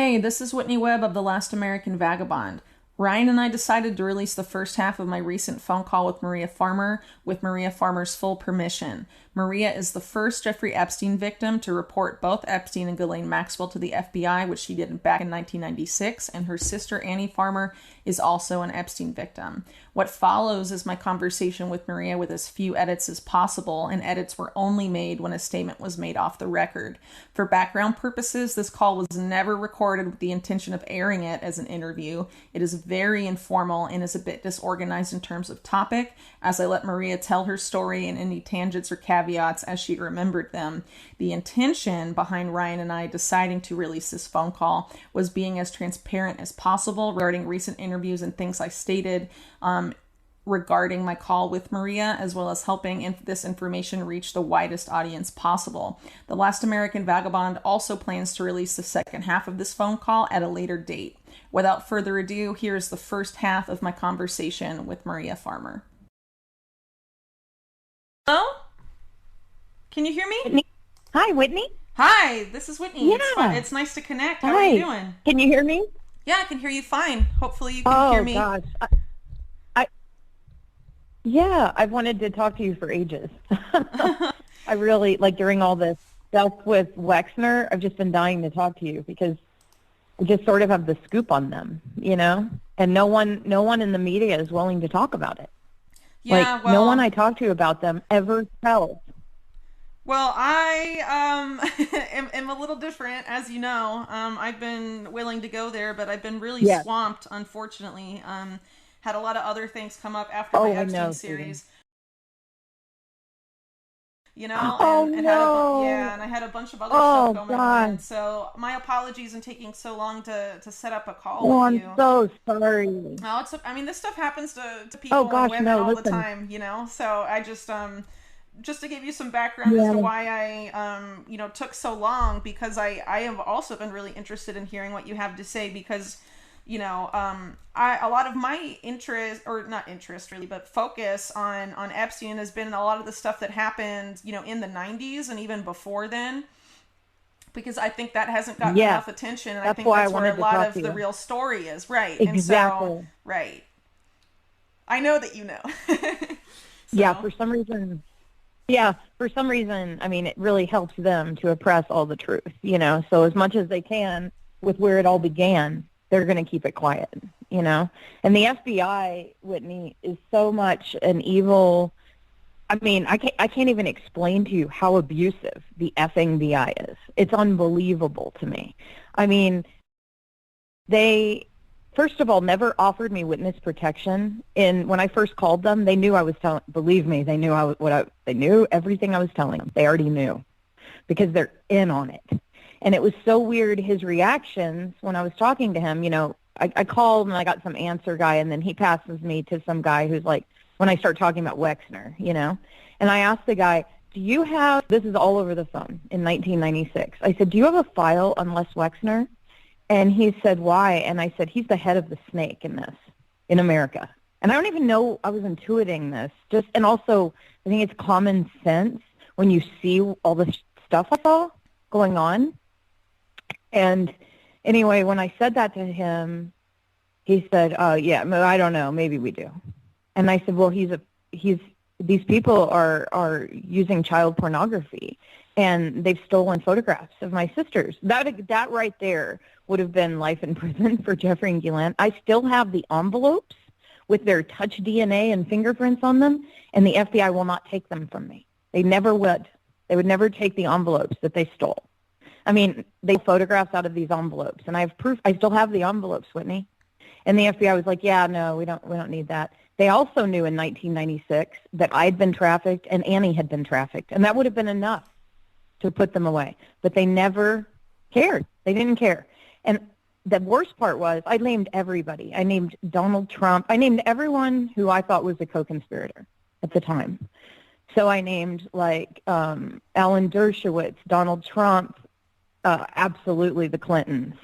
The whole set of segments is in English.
Hey, this is Whitney Webb of The Last American Vagabond. Ryan and I decided to release the first half of my recent phone call with Maria Farmer with Maria Farmer's full permission. Maria is the first Jeffrey Epstein victim to report both Epstein and Ghislaine Maxwell to the FBI, which she did back in 1996, and her sister Annie Farmer is also an Epstein victim. What follows is my conversation with Maria with as few edits as possible, and edits were only made when a statement was made off the record. For background purposes, this call was never recorded with the intention of airing it as an interview. It is very informal and is a bit disorganized in terms of topic, as I let Maria tell her story and any tangents or caveats as she remembered them. The intention behind Ryan and I deciding to release this phone call was being as transparent as possible regarding recent interviews and things I stated regarding my call with Maria, as well as helping this information reach the widest audience possible. The Last American Vagabond also plans to release the second half of this phone call at a later date. Without further ado, here's the first half of my conversation with Maria Farmer. Hello? Can you hear me? Whitney. Hi, Whitney. Hi, this is Whitney. Yeah. It's nice to connect. How Hi. are you doing? Can you hear me? Yeah, I can hear you fine. Hopefully you can hear me. Oh, gosh. Yeah, I've wanted to talk to you for ages. I really, during all this stuff with Wexner, I've just been dying to talk to you because I just sort of have the scoop on them, and no one in the media is willing to talk about it. Yeah, no one I talk to about them ever tells. Well, I am a little different, as you know. I've been willing to go there, but I've been really swamped, unfortunately. Had a lot of other things come up after my Epstein series. And I had a bunch of other stuff going on. So my apologies in taking so long to set up a call with you. I'm so sorry. No, this stuff happens to people and women all the time, So I just to give you some background as to why I took so long, because I have also been really interested in hearing what you have to say, because a lot of my interest, or not interest really, but focus on Epstein has been a lot of the stuff that happened, in the 90s and even before then, because I think that hasn't gotten enough attention, and I think that's where a lot of the real story is, right? Exactly. And so, right. I know that you know. Yeah, for some reason, it really helps them to oppress all the truth, so as much as they can with where it all began, they're going to keep it quiet, and the FBI, Whitney, is so much an evil. I can't even explain to you how abusive the effing BI is. It's unbelievable to me. They, first of all, never offered me witness protection. When I first called them, they knew I was telling. Believe me, they knew they knew everything I was telling them. They already knew, because they're in on it. And it was so weird, his reactions when I was talking to him. I called and I got some answer guy, and then he passes me to some guy who's like, when I start talking about Wexner, and I asked the guy, this is all over the phone in 1996. I said, do you have a file on Les Wexner? And he said, why? And I said, he's the head of the snake in America. And I don't even know I was intuiting this. And also, I think it's common sense when you see all the stuff I saw going on. And anyway, when I said that to him, he said, yeah, I don't know, maybe we do. And I said, well, these people are using child pornography, and they've stolen photographs of my sisters. That right there would have been life in prison for Jeffrey and Ghislaine. I still have the envelopes with their touch DNA and fingerprints on them, and the FBI will not take them from me. They never would. They would never take the envelopes that they stole. They photographs out of these envelopes, and I have proof. I still have the envelopes, Whitney. And the FBI was like, yeah, no, we don't need that. They also knew in 1996 that I'd been trafficked and Annie had been trafficked, and that would have been enough to put them away. But they never cared. They didn't care. And the worst part was I named everybody. I named Donald Trump. I named everyone who I thought was a co-conspirator at the time. So I named Alan Dershowitz, Donald Trump, absolutely the Clintons.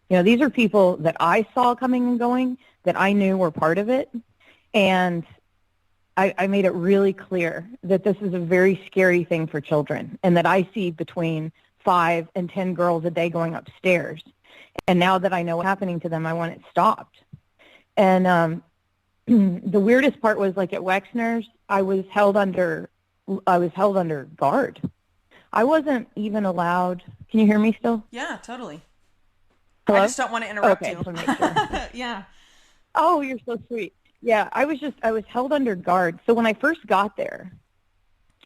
These are people that I saw coming and going, that I knew were part of it. And I made it really clear that this is a very scary thing for children, and that I see between 5 and 10 girls a day going upstairs. And now that I know what's happening to them, I want it stopped. And the weirdest part was, like, at Wexner's, I was held under guard. I wasn't even allowed. Can you hear me still? Yeah, totally. Hello? I just don't want to interrupt you. Okay, so make sure. Yeah. Oh, you're so sweet. Yeah, I was held under guard. So when I first got there,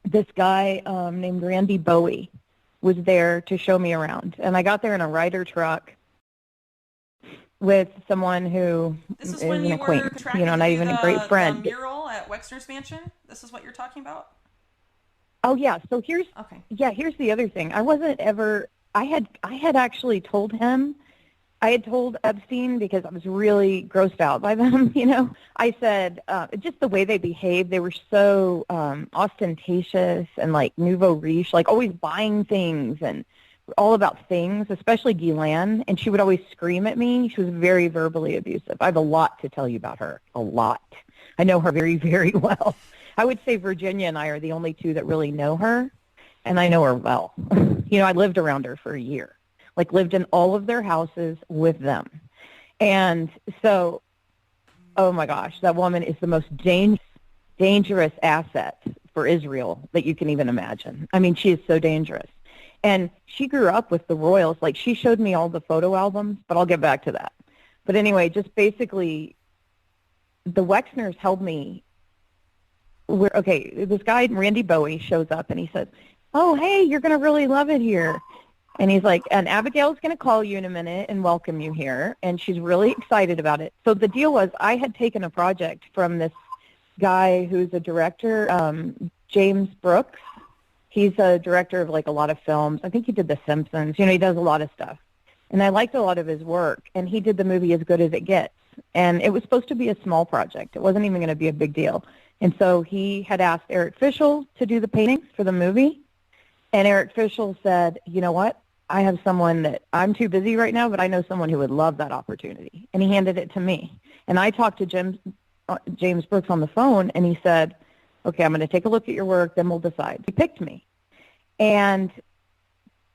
this guy named Randy Bowie was there to show me around. And I got there in a Ryder truck with someone who This is is when an you were acquaintance, contracted not to even a great friend. the mural at Wexner's mansion. This is what you're talking about? Oh, yeah. So here's the other thing. I had actually told him, I had told Epstein, because I was really grossed out by them, I said, just the way they behaved, they were so ostentatious and, like, nouveau riche, like always buying things and all about things, especially Guylaine, and she would always scream at me. She was very verbally abusive. I have a lot to tell you about her, a lot. I know her very, very well. I would say Virginia and I are the only two that really know her, and I know her well. I lived around her for a year, like lived in all of their houses with them. And so, oh my gosh, that woman is the most dangerous asset for Israel that you can even imagine. I mean, she is so dangerous. And she grew up with the royals. Like, she showed me all the photo albums, but I'll get back to that. But anyway, just basically, the Wexners held me. This guy, Randy Bowie, shows up and he says, "Oh, hey, you're going to really love it here." And he's like, "And Abigail's going to call you in a minute and welcome you here." And she's really excited about it. So the deal was, I had taken a project from this guy who's a director, James Brooks. He's a director of, like, a lot of films. I think he did The Simpsons. He does a lot of stuff. And I liked a lot of his work. And he did the movie As Good as It Gets. And it was supposed to be a small project. It wasn't even going to be a big deal. And so he had asked Eric Fischel to do the paintings for the movie. And Eric Fischel said, "You know what? I have someone that I'm too busy right now, but I know someone who would love that opportunity." And he handed it to me. And I talked to James Brooks on the phone, and he said, "Okay, I'm going to take a look at your work, then we'll decide." He picked me. And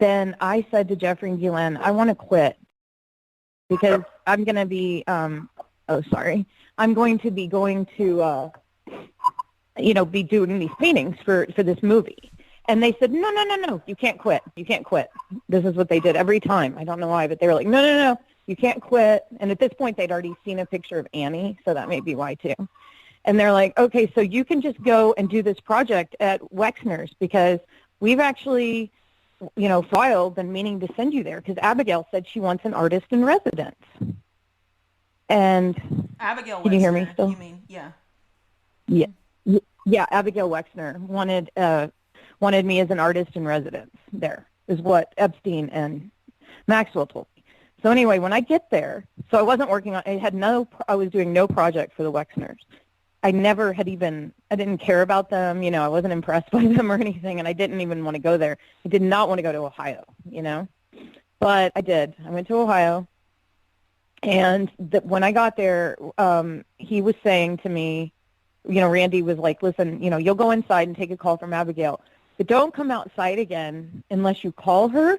then I said to Jeffrey and Guylaine, "I want to quit because I'm going to be, I'm going to be going to, be doing these paintings for this movie." And they said, no, you can't quit. You can't quit. This is what they did every time. I don't know why, but they were like, no, you can't quit. And at this point, they'd already seen a picture of Annie, so that may be why too. And they're like, "Okay, so you can just go and do this project at Wexner's because we've actually, for a while been meaning to send you there because Abigail said she wants an artist in residence." And Abigail can you hear me Wexner, still? you mean? Yeah. Yeah, Abigail Wexner wanted me as an artist in residence there, is what Epstein and Maxwell told me. So anyway, when I get there, so I wasn't working on, I was doing no project for the Wexners. I didn't care about them, I wasn't impressed by them or anything, and I didn't even want to go there. I did not want to go to Ohio, but I did. I went to Ohio, and when I got there, he was saying to me, Randy was like, "Listen, you'll go inside and take a call from Abigail, but don't come outside again unless you call her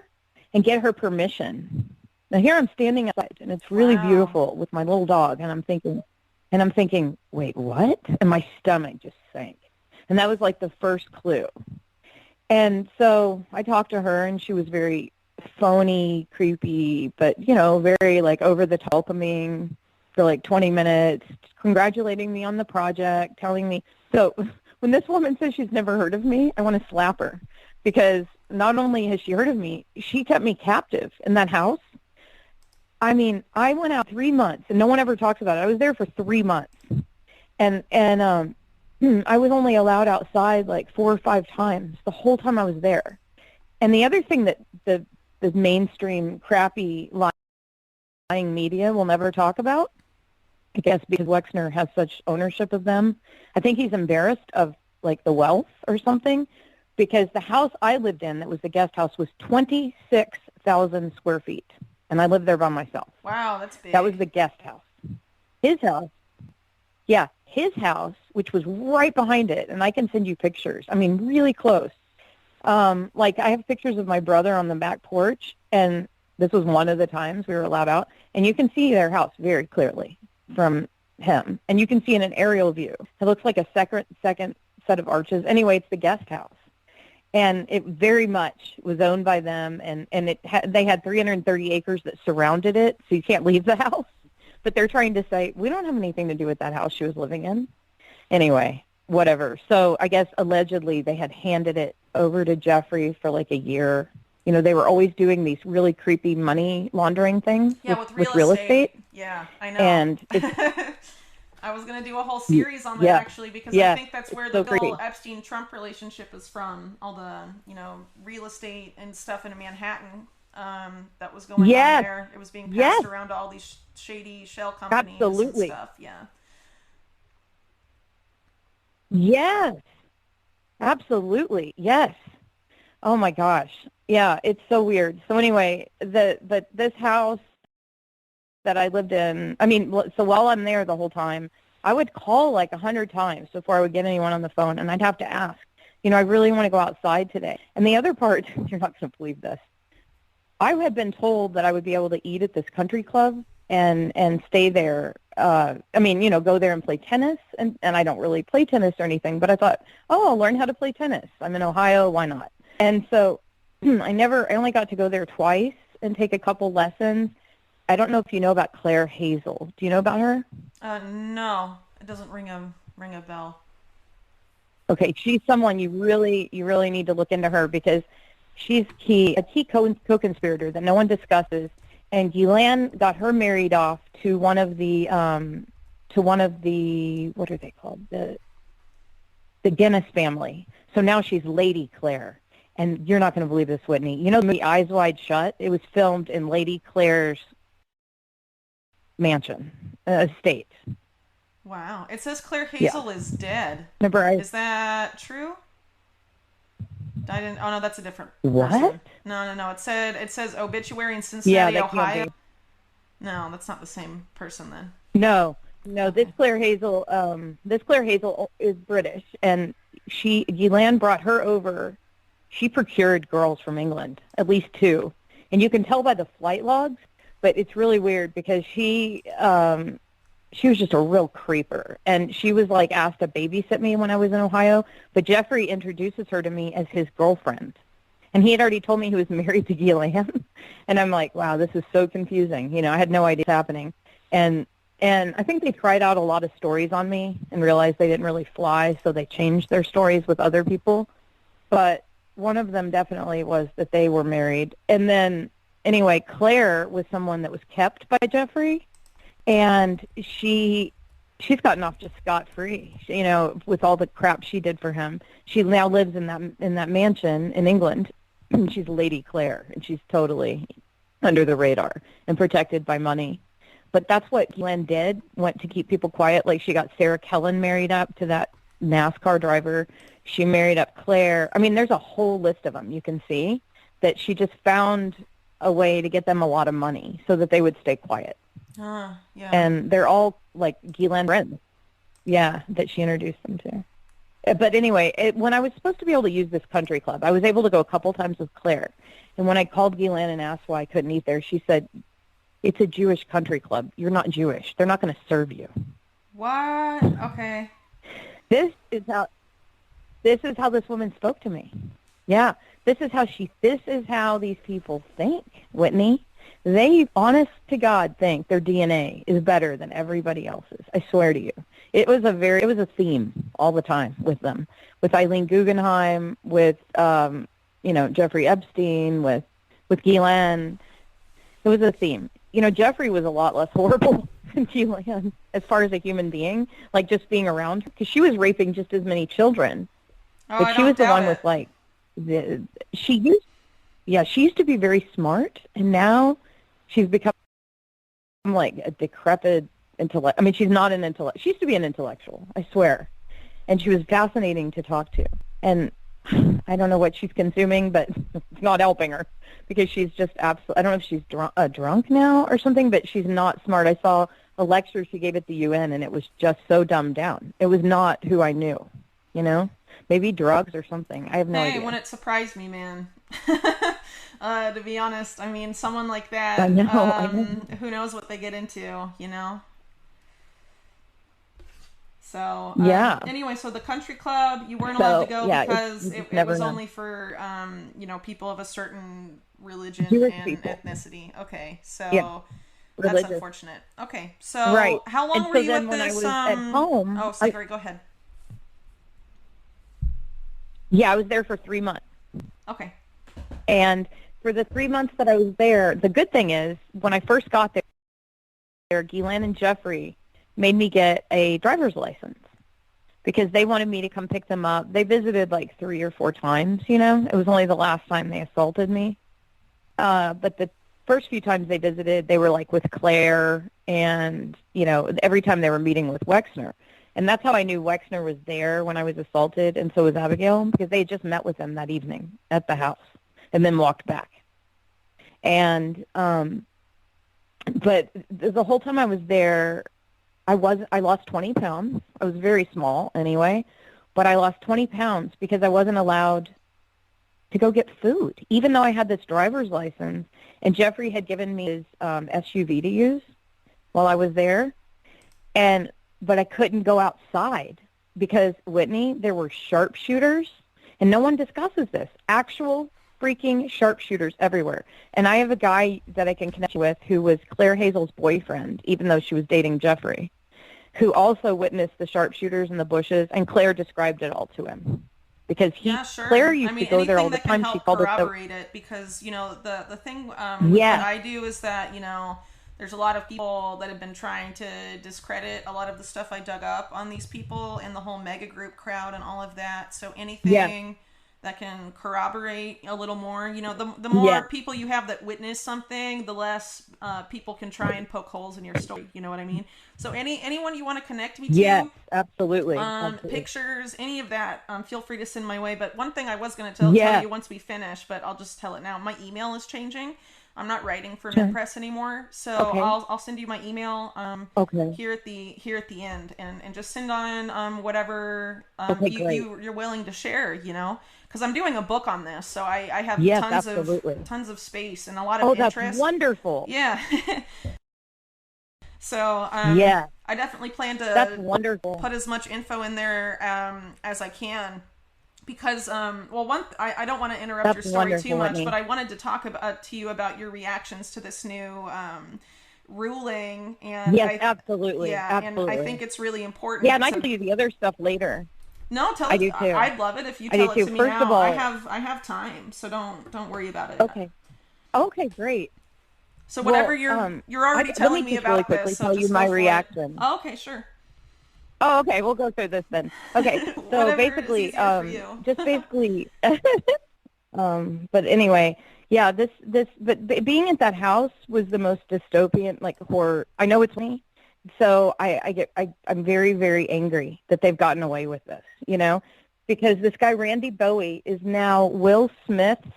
and get her permission." Now here I'm standing outside, and it's really beautiful with my little dog, and I'm thinking, wait, what? And my stomach just sank. And that was like the first clue. And so I talked to her, and she was very phony, creepy, but, very, like, over the top welcoming for like 20 minutes, congratulating me on the project, telling me. So when this woman says she's never heard of me, I want to slap her because not only has she heard of me, she kept me captive in that house. I mean, I went out 3 months, and no one ever talks about it. I was there for 3 months, and I was only allowed outside like 4 or 5 times the whole time I was there. And the other thing that the mainstream crappy lying media will never talk about, I guess because Wexner has such ownership of them, I think he's embarrassed of, like, the wealth or something, because the house I lived in that was the guest house was 26,000 square feet. And I lived there by myself. Wow, that's big. That was the guest house. His house, which was right behind it, and I can send you pictures. I mean, really close. Like, I have pictures of my brother on the back porch, and This was one of the times we were allowed out, and you can see their house very clearly from him, and you can see in an aerial view. It looks like a second set of arches. Anyway, it's the guest house, and it very much was owned by them, and they had 330 acres that surrounded it, so you can't leave the house. But they're trying to say, we don't have anything to do with that house she was living in. Anyway, whatever. So I guess allegedly they had handed it over to Jeffrey for like a year. You know, they were always doing these really creepy money laundering things with real estate. Yeah, I know. And I was going to do a whole series on that actually, because I think that's where the whole Epstein-Trump relationship is from. All the, real estate and stuff in Manhattan that was going on there. It was being passed around to all these shady shell companies and stuff. Yeah. Yes. Absolutely. Yes. Oh my gosh. Yeah, it's so weird. So anyway, this house that I lived in, so while I'm there the whole time, I would call like 100 times before I would get anyone on the phone, and I'd have to ask, I really want to go outside today. And the other part, you're not going to believe this, I had been told that I would be able to eat at this country club and stay there. Go there and play tennis, and I don't really play tennis or anything, but I thought, I'll learn how to play tennis. I'm in Ohio, why not? And so I only got to go there twice and take a couple lessons. I don't know if you know about Claire Hazel. Do you know about her? No, it doesn't ring a bell. Okay, she's someone you really need to look into her, because she's a key co-conspirator that no one discusses. And Ghislaine got her married off to one of the what are they called? The Guinness family. So now she's Lady Claire. And you're not going to believe this, Whitney. You know the movie Eyes Wide Shut? It was filmed in Lady Claire's mansion, estate. Wow. It says Claire Hazel is dead. Remember, is that true? I didn't. Oh no, that's a different what? Person. No. It says obituary in Cincinnati, Ohio. No, that's not the same person then. No. Okay. This Claire Hazel is British, and Ghislaine brought her over. She procured girls from England, at least 2, and you can tell by the flight logs. But it's really weird because she was just a real creeper, and she was like asked to babysit me when I was in Ohio. But Jeffrey introduces her to me as his girlfriend, and he had already told me he was married to Ghislaine, and I'm like, wow, this is so confusing. I had no idea what's happening, and I think they tried out a lot of stories on me and realized they didn't really fly, so they changed their stories with other people. But one of them definitely was that they were married, and then anyway, Claire was someone that was kept by Jeffrey. And she's gotten off just scot-free, with all the crap she did for him. She now lives in that mansion in England, and she's Lady Claire, and she's totally under the radar and protected by money. But that's what Glenn did, went to keep people quiet. Like, she got Sarah Kellen married up to that NASCAR driver. She married up Claire. There's a whole list of them you can see that she just found a way to get them a lot of money so that they would stay quiet. Yeah. And they're all like Ghislaine friends, that she introduced them to. But anyway, when I was supposed to be able to use this country club, I was able to go a couple times with Claire. And when I called Ghislaine and asked why I couldn't eat there, she said, it's a Jewish country club. You're not Jewish. They're not going to serve you. What? Okay. This is how this woman spoke to me. Yeah. This is how these people think, Whitney. They, honest to God, think their DNA is better than everybody else's. I swear to you. It was a theme all the time with them, with Eileen Guggenheim, with Jeffrey Epstein, with Ghislaine. It was a theme. Jeffrey was a lot less horrible than Ghislaine as far as a human being, like just being around her, because she was raping just as many children. But she was the one with like she used to be very smart, and now she's become like a decrepit intellect. She's not an intellect. She used to be an intellectual, I swear, and she was fascinating to talk to. And I don't know what she's consuming, but it's not helping her, because she's just absolutely. I don't know if she's drunk now or something, but she's not smart. I saw a lecture she gave at the UN, and it was just so dumbed down. It was not who I knew. Maybe drugs or something. I have no idea. Hey, wouldn't it surprise me, man? To be honest, I mean, someone like I that, know, I know. who knows what they get into, you know? So, Yeah. anyway, so the country club, you weren't allowed to So go yeah, because you it, just it never was know. only for, people of a certain religion Jewish and people. ethnicity. Okay, Yeah, so that's religious. unfortunate. Okay, so Right. how And long were so you then at when I this, was at home, oh, sorry, go ahead. yeah, I was there for 3 months. Okay. And for the 3 months that I was there, the good thing is when I first got there, Ghislaine and Jeffrey made me get a driver's license because they wanted me to come pick them up. They visited like 3 or 4 times, you know. It was only the last time they assaulted me. But the first few times they visited, they were like with Claire and, you know, every time they were meeting with Wexner. And that's how I knew Wexner was there when I was assaulted, and so was Abigail, because they had just met with them that evening at the house and then walked back. And but the whole time I was there, I lost 20 pounds. I was very small anyway, but I lost 20 pounds because I wasn't allowed to go get food, even though I had this driver's license. And Jeffrey had given me his SUV to use while I was there, but I couldn't go outside because, Whitney, there were sharpshooters, and no one discusses this. Actual freaking sharpshooters everywhere. And I have a guy that I can connect you with who was Claire Hazel's boyfriend, even though she was dating Jeffrey, who also witnessed the sharpshooters in the bushes, and Claire described it all to him. Because Yeah, Claire sure. I used to mean, go there all anything the that can time. She help called it the, corroborate it, because the thing with what yeah, I do is that there's a lot of people that have been trying to discredit a lot of the stuff I dug up on these people and the whole mega group crowd and all of that. So yeah, anything that can corroborate a little more, the yeah. more people you have that witness something, the less people can try and poke holes in your story. You know what I mean? So anyone you want to connect me Yes, to, absolutely. Absolutely. pictures, any of that, feel free to send my way. But one thing I was going to tell Yeah. you once we finish, but I'll just tell it now. My email is changing. I'm not writing for Sure. MidPress anymore, so Okay. I'll send you my email Okay. here at the end, and just send on whatever Okay, great. you're willing to share. Because I'm doing a book on this, so I have Yes, absolutely. tons of space and a lot of Oh, that's interest. wonderful. Yeah. So Yeah, I definitely plan that's to wonderful. put as much info in there as I can, because I don't want to interrupt your That's story too wonderful, much, but Whitney. I wanted to talk to you about your reactions to this new ruling, and Yes, absolutely. I think Absolutely. it's really Yeah, important and I can to. tell you the other stuff later. No, tell I it. do too. I'd love it if you I do tell it too. to me First of now. all, I have time, so don't worry about it yet. okay. Okay, great. So whatever Well, you're already let me telling me just really about this, quickly so tell you just my go for it. reaction. Oh, okay, sure. Oh, okay, we'll go through this then. Okay, so Whatever is basically, easier for you. just basically, but anyway, yeah, but being at that house was the most dystopian, like, horror. I know it's me, so I'm very, very angry that they've gotten away with this, because this guy, Randy Bowie, is now Will Smith's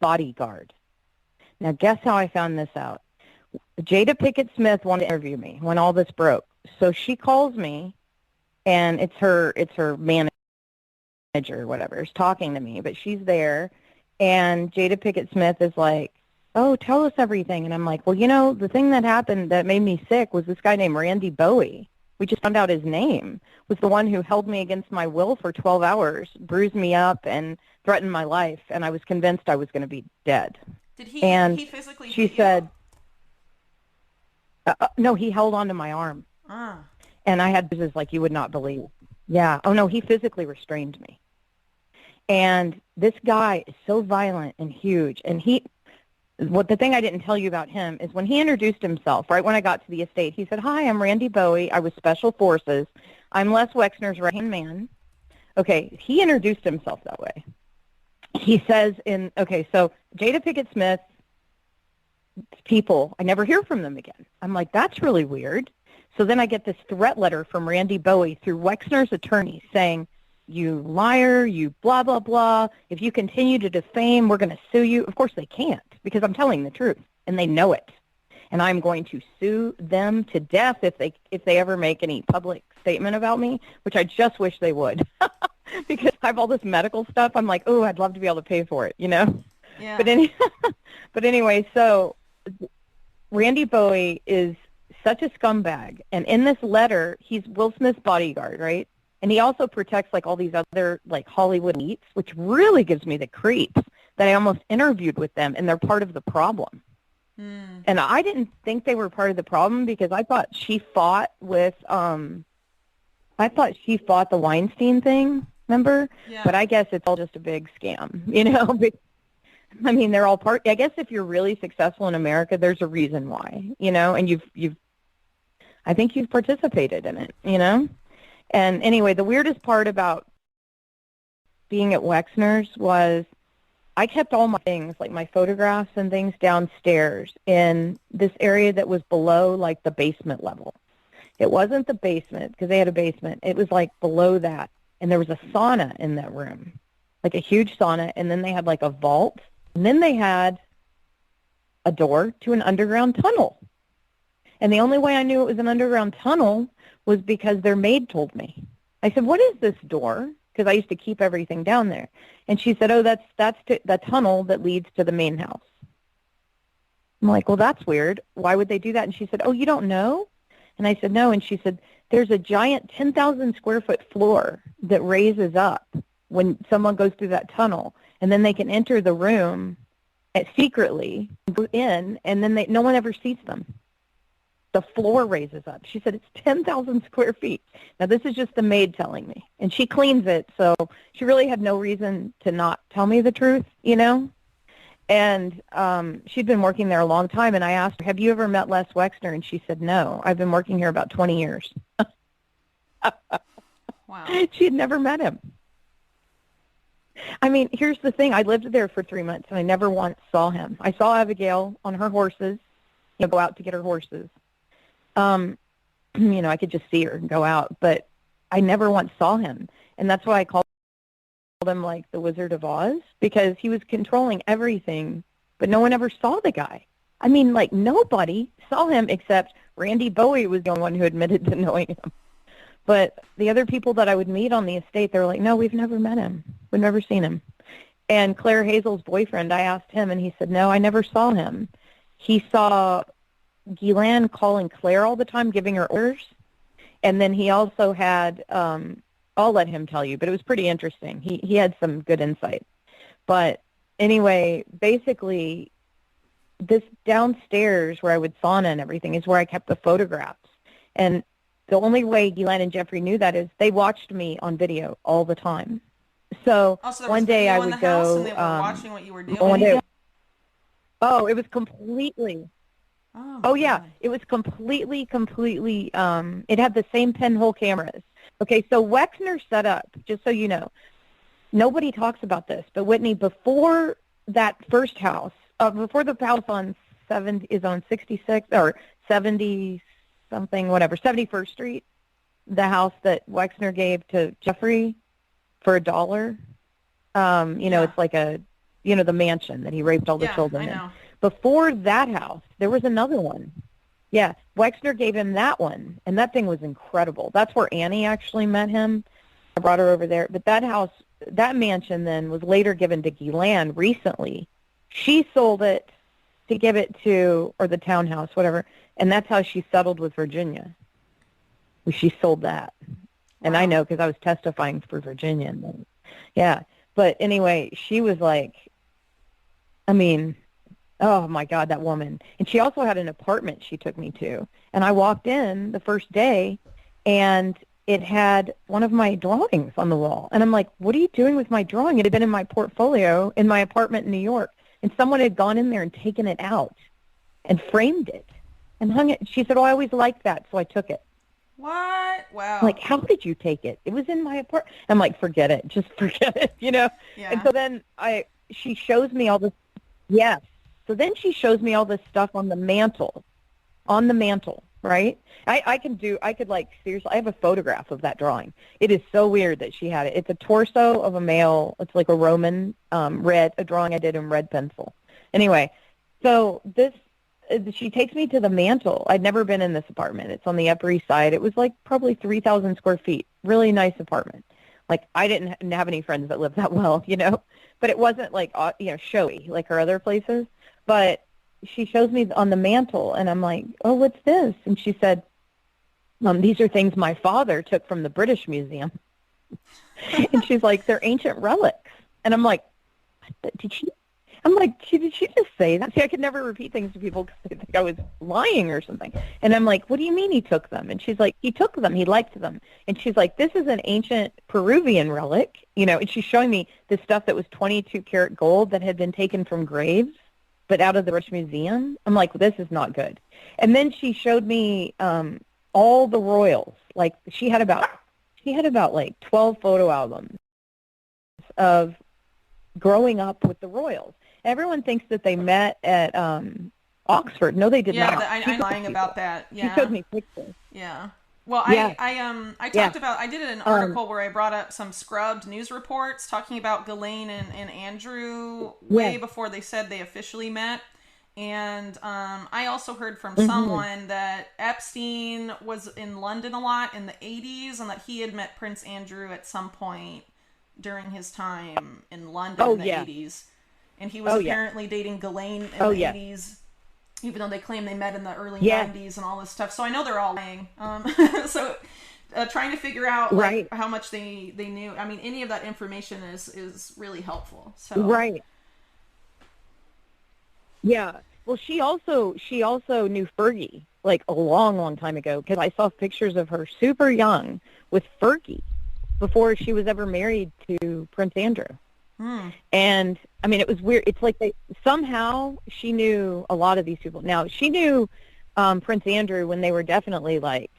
bodyguard. Now, guess how I found this out? Jada Pickett Smith wanted to interview me when all this broke. So she calls me, and it's her manager or whatever is talking to me, but she's there, and Jada Pickett Smith is like, "Oh, tell us everything." And I'm like, "Well, the thing that happened that made me sick was this guy named Randy Bowie. We just found out his name was the one who held me against my will for 12 hours, bruised me up, and threatened my life, and I was convinced I was going to be dead." Did And he physically she hit you? said, no, he held onto my arm, Ah. and I had bruises like you would not believe. Yeah. Oh, no, he physically restrained me. And this guy is so violent and huge. And the thing I didn't tell you about him is when he introduced himself, right when I got to the estate, he said, "Hi, I'm Randy Bowie. I was Special Forces. I'm Les Wexner's right-hand man." Okay, he introduced himself that way. He says so Jada Pickett Smith, people, I never hear from them again. I'm like, that's really weird. So then I get this threat letter from Randy Bowie through Wexner's attorney saying, "You liar, you blah, blah, blah. If you continue to defame, we're going to sue you." Of course they can't, because I'm telling the truth, and they know it. And I'm going to sue them to death if they ever make any public statement about me, which I just wish they would. Because I have all this medical stuff. I'm like, oh, I'd love to be able to pay for it, Yeah. But anyway, so Randy Bowie is such a scumbag. And in this letter, he's Will Smith's bodyguard, right? And he also protects like all these other like Hollywood elites, which really gives me the creeps that I almost interviewed with them, and they're part of the problem. And I didn't think they were part of the problem because I thought she fought with the Weinstein thing, remember? Yeah. But I guess it's all just a big scam, you know? I mean, they're all part. I guess if you're really successful in America, there's a reason why, you know, and I think you've participated in it, you know? And anyway, the weirdest part about being at Wexner's was I kept all my things, like my photographs and things, downstairs in this area that was below, like, the basement level. It wasn't the basement, because they had a basement. It was, like, below that, and there was a sauna in that room, like a huge sauna, and then they had, like, a vault, and then they had a door to an underground tunnel. And the only way I knew it was an underground tunnel was because their maid told me. I said, "What is this door?" Because I used to keep everything down there. And she said, "Oh, that's the tunnel that leads to the main house." I'm like, "Well, that's weird. Why would they do that?" And she said, "Oh, you don't know?" And I said, "No." And she said, "There's a giant 10,000 square foot floor that raises up when someone goes through that tunnel, and then they can enter the room secretly, go in, and then no one ever sees them. The floor raises up." She said, "It's 10,000 square feet." Now, this is just the maid telling me. And she cleans it, so she really had no reason to not tell me the truth, you know? And she'd been working there a long time, and I asked her, "Have you ever met Les Wexner?" And she said, "No, I've been working here about 20 years. Wow. She had never met him. I mean, here's the thing. I lived there for 3 months, and I never once saw him. I saw Abigail on her horses, you know, go out to get her horses. You know, I could just see her and go out, but I never once saw him. And that's why I called him like the Wizard of Oz, because he was controlling everything, but no one ever saw the guy. I mean, like, nobody saw him except Randy Bowie was the only one who admitted to knowing him. But the other people that I would meet on the estate, they were like, "No, we've never met him. We've never seen him." And Claire Hazel's boyfriend, I asked him, and he said, "No, I never saw him. He saw Ghislaine calling Claire all the time, giving her orders." And then he also had, I'll let him tell you, but it was pretty interesting. He had some good insight. But anyway, basically, this downstairs where I would sauna and everything is where I kept the photographs. And the only way Ghislaine and Jeffrey knew that is they watched me on video all the time. So Also, one day I would go. And they were watching what you were doing. One day, oh, it was completely. Oh yeah, God. it was completely, it had the same pinhole cameras. Okay, so Wexner set up, just so you know, nobody talks about this, but Whitney, before that first house, before the house on 66 or 70-something, whatever, 71st Street, the house that Wexner gave to Jeffrey for $1, you know, it's like the mansion that he raped all the children in. Before that house, there was another one. Yeah, Wexner gave him that one, and that thing was incredible. That's where Annie actually met him. I brought her over there. But that house, that mansion then was later given to Ghislaine recently. She sold it to give it to, or the townhouse, whatever, and that's how she settled with Virginia. She sold that. And I know because I was testifying for Virginia. Yeah, but anyway, she was like, I mean, oh, my God, that woman. And she also had an apartment she took me to. And I walked in the first day, and it had one of my drawings on the wall. And I'm like, "What are you doing with my drawing?" It had been in my portfolio in my apartment in New York. And someone had gone in there and taken it out and framed it and hung it. She said, "Oh, I always liked that, so I took it." What? Wow. I'm like, "How did you take it? It was in my apartment." I'm like, "Forget it. Just forget it," you know? Yeah. And so then she shows me all this. Yes. So then she shows me all this stuff on the mantle, right? I could like, seriously, I have a photograph of that drawing. It is so weird that she had it. It's a torso of a male. It's like a Roman a drawing I did in red pencil. Anyway, so she takes me to the mantle. I'd never been in this apartment. It's on the Upper East Side. It was like probably 3,000 square feet. Really nice apartment. Like, I didn't have any friends that lived that well, you know, but it wasn't like, you know, showy like her other places. But she shows me on the mantle, and I'm like, oh, what's this? And she said, these are things my father took from the British Museum. And she's like, they're ancient relics. And I'm like, did she? I'm like, did she just say that? See, I could never repeat things to people because they think I was lying or something. And I'm like, what do you mean he took them? And she's like, he took them. He liked them. And she's like, this is an ancient Peruvian relic, you know. And she's showing me this stuff that was 22 karat gold that had been taken from graves, but out of the British Museum. I'm like, this is not good. And then she showed me all the royals. Like, she had about like 12 photo albums of growing up with the royals. Everyone thinks that they met at Oxford. No, they did not. Yeah, I'm lying about that. Yeah. She showed me pictures. Yeah. Well, Yeah. I talked about, I did an article where I brought up some scrubbed news reports talking about Ghislaine and Andrew way before they said they officially met. And I also heard from someone that Epstein was in London a lot in the 80s, and that he had met Prince Andrew at some point during his time in London in the 80s. And he was apparently dating Ghislaine in the 80s, even though they claim they met in the early 90s and all this stuff. So I know they're all lying. So trying to figure out like, how much they knew. I mean, any of that information is really helpful. So Yeah. Well, she also knew Fergie like a long time ago, because I saw pictures of her super young with Fergie before she was ever married to Prince Andrew. And I mean, it was weird. It's like somehow she knew a lot of these people. Now, she knew Prince Andrew when they were definitely like,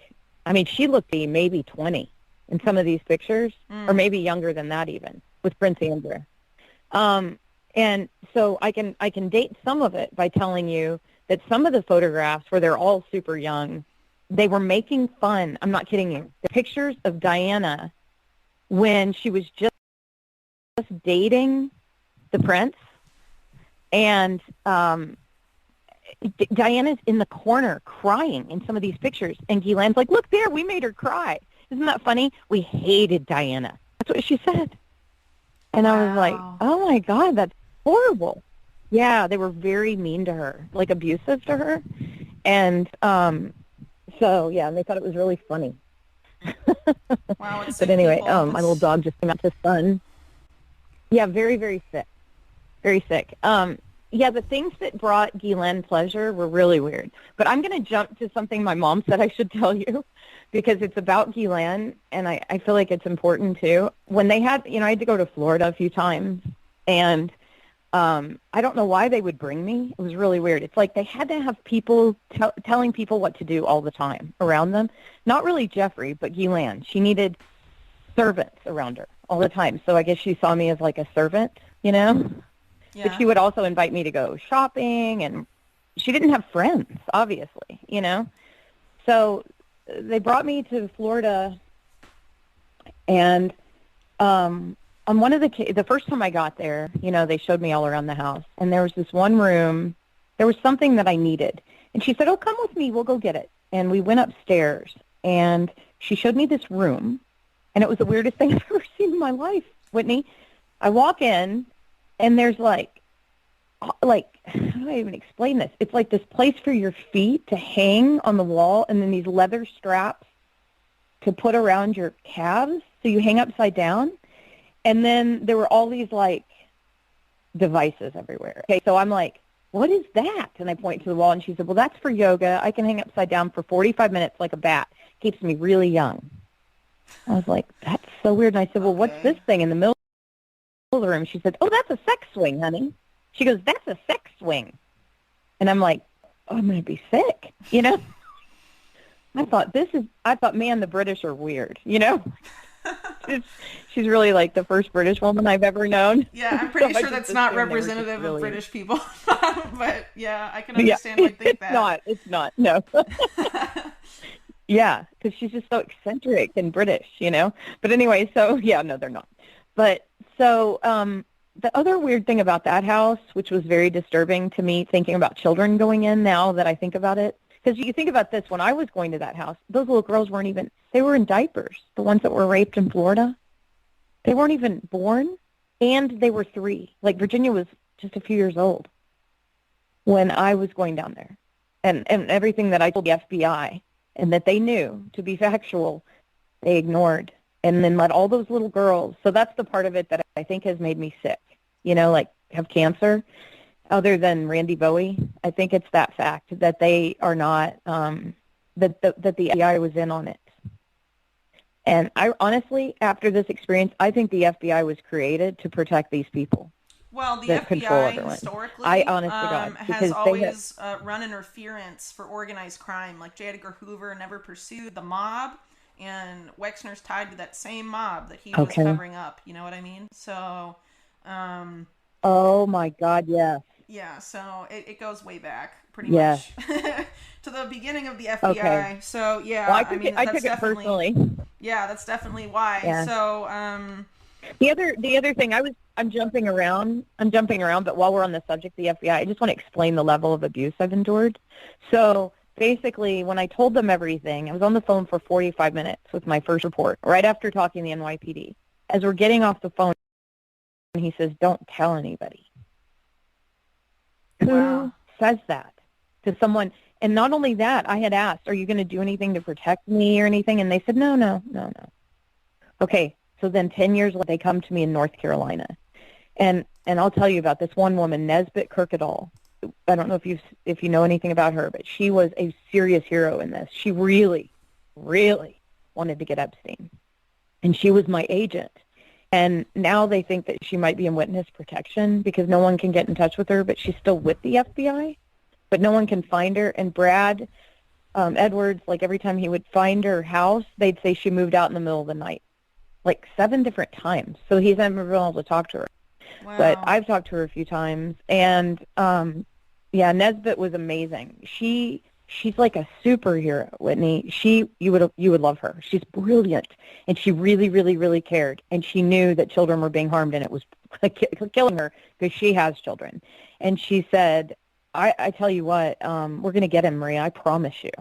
I mean, she looked maybe 20 in some of these pictures, or maybe younger than that even, with Prince Andrew. And so I can date some of it by telling you that some of the photographs where they're all super young, they were making fun. I'm not kidding you. The pictures of Diana when she was just dating the prince, and Diana's in the corner crying in some of these pictures, and Ghislaine's like, look there, we made her cry. Isn't that funny? We hated Diana. That's what she said. And I was like, oh my God, that's horrible. Yeah, they were very mean to her, like abusive to her. And so, yeah, and they thought it was really funny. Wow, it's but anyway, my little dog just came out to sun. Yeah, very, very sick. Very sick. Yeah, the things that brought Ghislaine pleasure were really weird. But I'm going to jump to something my mom said I should tell you, because it's about Ghislaine, and I feel like it's important too. When they had, I had to go to Florida a few times, and I don't know why they would bring me. It was really weird. It's like they had to have people telling people what to do all the time around them. Not really Jeffrey, but Ghislaine. She needed servants around her all the time. So I guess she saw me as like a servant, Yeah. But she would also invite me to go shopping, and she didn't have friends, obviously, So they brought me to Florida, and on one of the first time I got there, they showed me all around the house, and there was this one room, there was something that I needed, and she said, oh, come with me, we'll go get it. And we went upstairs, and she showed me this room, and it was the weirdest thing I've ever seen in my life, Whitney. I walk in, and there's like, how do I even explain this? It's like this place for your feet to hang on the wall, and then these leather straps to put around your calves so you hang upside down. And then there were all these, devices everywhere. Okay, so I'm like, what is that? And I point to the wall, and she said, well, that's for yoga. I can hang upside down for 45 minutes like a bat. Keeps me really young. I was like, that's so weird. And I said, well, what's this thing in the middle of the room? She said, oh, that's a sex swing, honey. She goes, that's a sex swing. And I'm like, oh, I'm going to be sick, I thought, man, the British are weird, She's really like the first British woman I've ever known. Yeah, I'm pretty sure that's not representative of British people. But yeah, I can understand why you think that. It's not, no. Yeah, because she's just so eccentric and British, But anyway, so, yeah, no, they're not. But so the other weird thing about that house, which was very disturbing to me, thinking about children going in now that I think about it, because you think about this, when I was going to that house, those little girls they were in diapers, the ones that were raped in Florida. They weren't even born, and they were 3. Like, Virginia was just a few years old when I was going down there. And everything that I told the FBI and that they knew to be factual, they ignored and then let all those little girls. So that's the part of it that I think has made me sick, like have cancer. Other than Randy Bowie, I think it's that fact that they are not, that the FBI was in on it. And I honestly, after this experience, I think the FBI was created to protect these people. Well, the That control FBI everyone. historically I honestly God, has because always run interference for organized crime. Like J. Edgar Hoover never pursued the mob, and Wexner's tied to that same mob that he was covering up. You know what I mean? So, oh my God, yes. Yeah, so it goes way back pretty much to the beginning of the FBI. Okay. So yeah, well, I took it personally. Yeah, that's definitely why. Yeah. So the other thing I'm jumping around, but while we're on the subject of the FBI, I just want to explain the level of abuse I've endured. So basically, when I told them everything, I was on the phone for 45 minutes with my first report, right after talking to the NYPD. As we're getting off the phone, he says, "Don't tell anybody." Who says that to someone? And not only that, I had asked, "Are you going to do anything to protect me or anything?" And they said, no. Okay, so then 10 years later, they come to me in North Carolina. And I'll tell you about this one woman, Nesbitt Kirkendall. I don't know if you know anything about her, but she was a serious hero in this. She really, really wanted to get Epstein. And she was my agent. And now they think that she might be in witness protection because no one can get in touch with her, but she's still with the FBI, but no one can find her. And Brad Edwards, like every time he would find her house, they'd say she moved out in the middle of the night, like 7 different times. So he's never been able to talk to her. Wow. But I've talked to her a few times. And, Nesbitt was amazing. She's like a superhero, Whitney. You would love her. She's brilliant, and she really, really, really cared. And she knew that children were being harmed, and it was killing her because she has children. And she said, "I tell you what, we're going to get him, Maria. I promise you."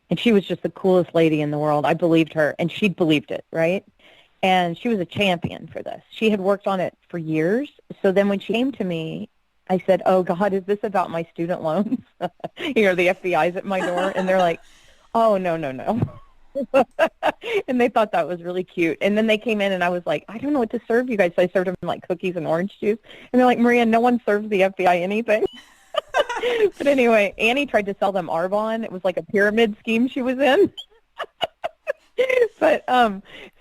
And she was just the coolest lady in the world. I believed her, and she believed it, right? And she was a champion for this. She had worked on it for years. So then when she came to me, I said, "Oh, God, is this about my student loans?" The FBI's at my door, and they're like, "Oh, no." And they thought that was really cute. And then they came in, and I was like, "I don't know what to serve you guys." So I served them like cookies and orange juice. And they're like, "Maria, no one serves the FBI anything." But anyway, Annie tried to sell them Arbonne. It was like a pyramid scheme she was in. But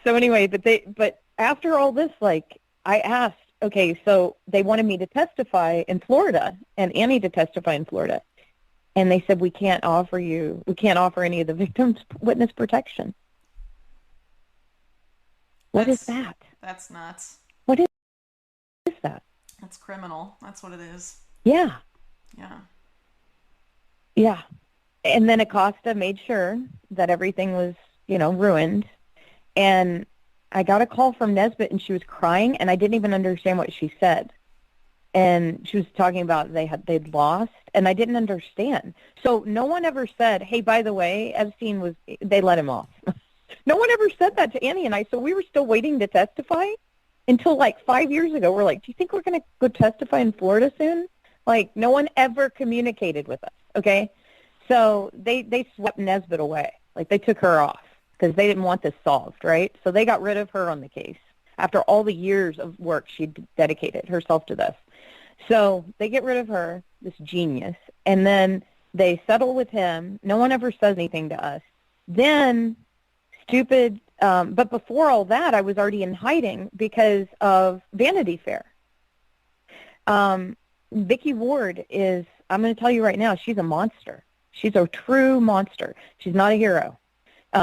so anyway, but after all this, like, I asked, okay, so they wanted me to testify in Florida and Annie to testify in Florida. And they said, we can't offer any of the victims witness protection. What is that? That's nuts. What is that? That's criminal. That's what it is. Yeah. Yeah. Yeah. And then Acosta made sure that everything was, ruined. And I got a call from Nesbitt, and she was crying, and I didn't even understand what she said. And she was talking about they'd lost, and I didn't understand. So no one ever said, "Hey, by the way, Epstein they let him off." No one ever said that to Annie and I. So we were still waiting to testify until like 5 years ago. We're like, "Do you think we're going to go testify in Florida soon?" Like, no one ever communicated with us. Okay, so they swept Nesbitt away. Like, they took her off because they didn't want this solved, right? So they got rid of her on the case after all the years of work she dedicated herself to this. So they get rid of her, this genius, and then they settle with him. No one ever says anything to us. Then but before all that, I was already in hiding because of Vanity Fair. Vicky Ward I'm going to tell you right now, she's a monster. She's a true monster. She's not a hero.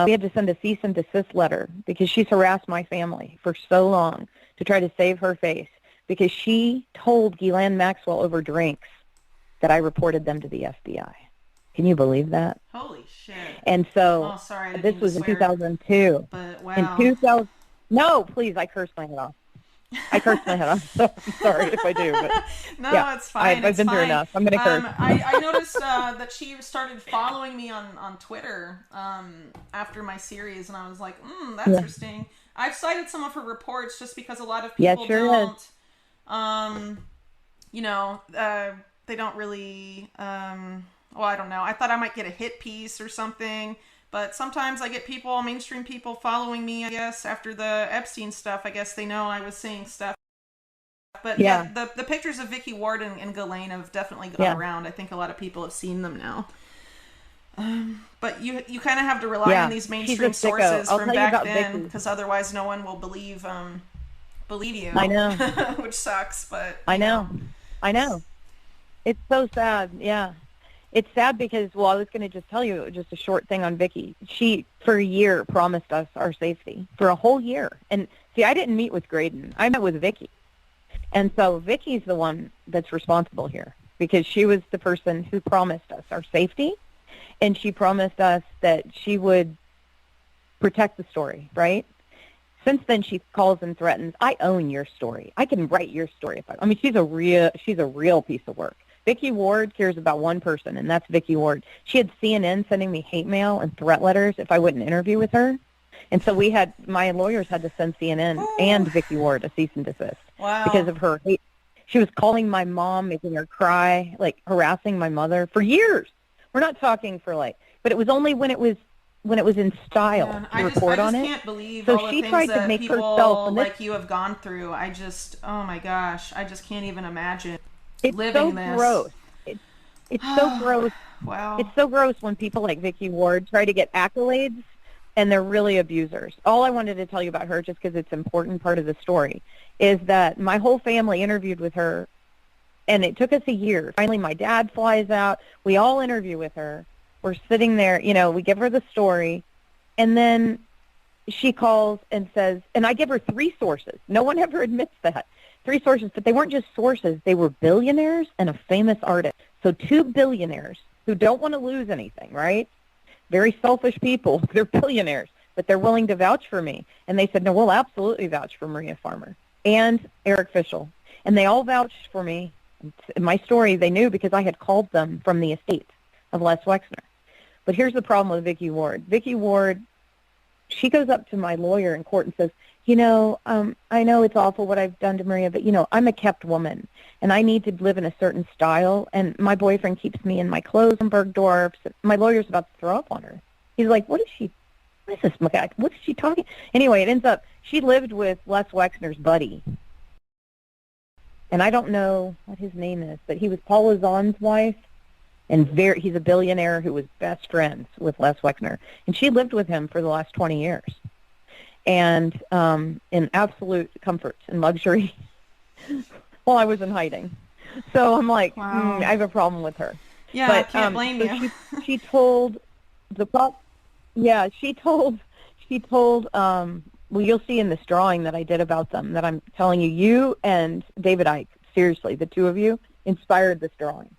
We had to send a cease and desist letter because she's harassed my family for so long to try to save her face because she told Ghislaine Maxwell over drinks that I reported them to the FBI. Can you believe that? Holy shit. And so this was in 2002. But wow. In 2000, no, please, I cursed my head off. So I'm sorry if I do, but no, yeah, it's fine. I've been through enough. I'm going to curse. I noticed that she started following me on Twitter after my series, and I was like, that's interesting. I've cited some of her reports just because a lot of Yeah, people sure is. don't, you know, they don't really, well, I don't know. I thought I might get a hit piece or something, but sometimes I get people, mainstream people following me, I guess, after the Epstein stuff. I guess they know I was saying stuff. But Yeah, yeah, the pictures of Vicky Ward and Ghislaine have definitely gone yeah, around. I think a lot of people have seen them now. But you kind of have to rely on yeah. these She's a mainstream sicko. sources I'll from tell you back about then, Vicky. because otherwise no one will believe I you, know. which sucks. But I know. I know. It's so sad. Yeah. It's sad because, well, I was going to just tell you just a short thing on Vicky. She, for a year, promised us our safety for a whole year. And see, I didn't meet with Graydon. I met with Vicky. And so Vicky's the one that's responsible here because she was the person who promised us our safety. And she promised us that she would protect the story, right? Since then, she calls and threatens, I own your story. I can write your story. I mean, she's a real piece of work. Vicky Ward cares about one person, and that's Vicky Ward. She had CNN sending me hate mail and threat letters if I wouldn't interview with her. And so my lawyers had to send CNN and Vicky Ward a cease and desist because wow. of her hate. She was calling my mom, making her cry, like harassing my mother for years. We're not talking for but it was only when it was in style Man, to I report on just it. can't believe So all the she things tried to that make herself, people and this, like you have gone through. Oh my gosh, I just can't even imagine it's so living this. gross. It's so gross. It's Wow. so gross when people like Vicky Ward try to get accolades and they're really abusers. All I wanted to tell you about her, just because it's an important part of the story, is that my whole family interviewed with her, and it took us a year. Finally, my dad flies out. We all interview with her. We're sitting there, we give her the story, and then she calls and says, and I give her 3 sources. No one ever admits that. 3 sources, but they weren't just sources. They were billionaires and a famous artist. So 2 billionaires who don't want to lose anything, right? Very selfish people. They're billionaires, but they're willing to vouch for me. And they said, no, we'll absolutely vouch for Maria Farmer and Eric Fischel. And they all vouched for me. My story they knew because I had called them from the estate of Les Wexner. But here's the problem with Vicky Ward. Vicky Ward, she goes up to my lawyer in court and says, I know it's awful what I've done to Maria, but, I'm a kept woman, and I need to live in a certain style, and my boyfriend keeps me in my clothes in Bergdorf's. My lawyer's about to throw up on her. He's like, what is this, what is she talking? Anyway, it ends up, she lived with Les Wexner's buddy, and I don't know what his name is, but he was Paula Zahn's wife, and he's a billionaire who was best friends with Les Wexner, and she lived with him for the last 20 years, and in absolute comfort and luxury while I was in hiding. So I'm like, Wow. I have a problem with her. Yeah, But I can't blame so you. she told the yeah, she told well, you'll see in this drawing that I did about them that I'm telling you and David Icke, seriously, the 2 of you inspired this drawing.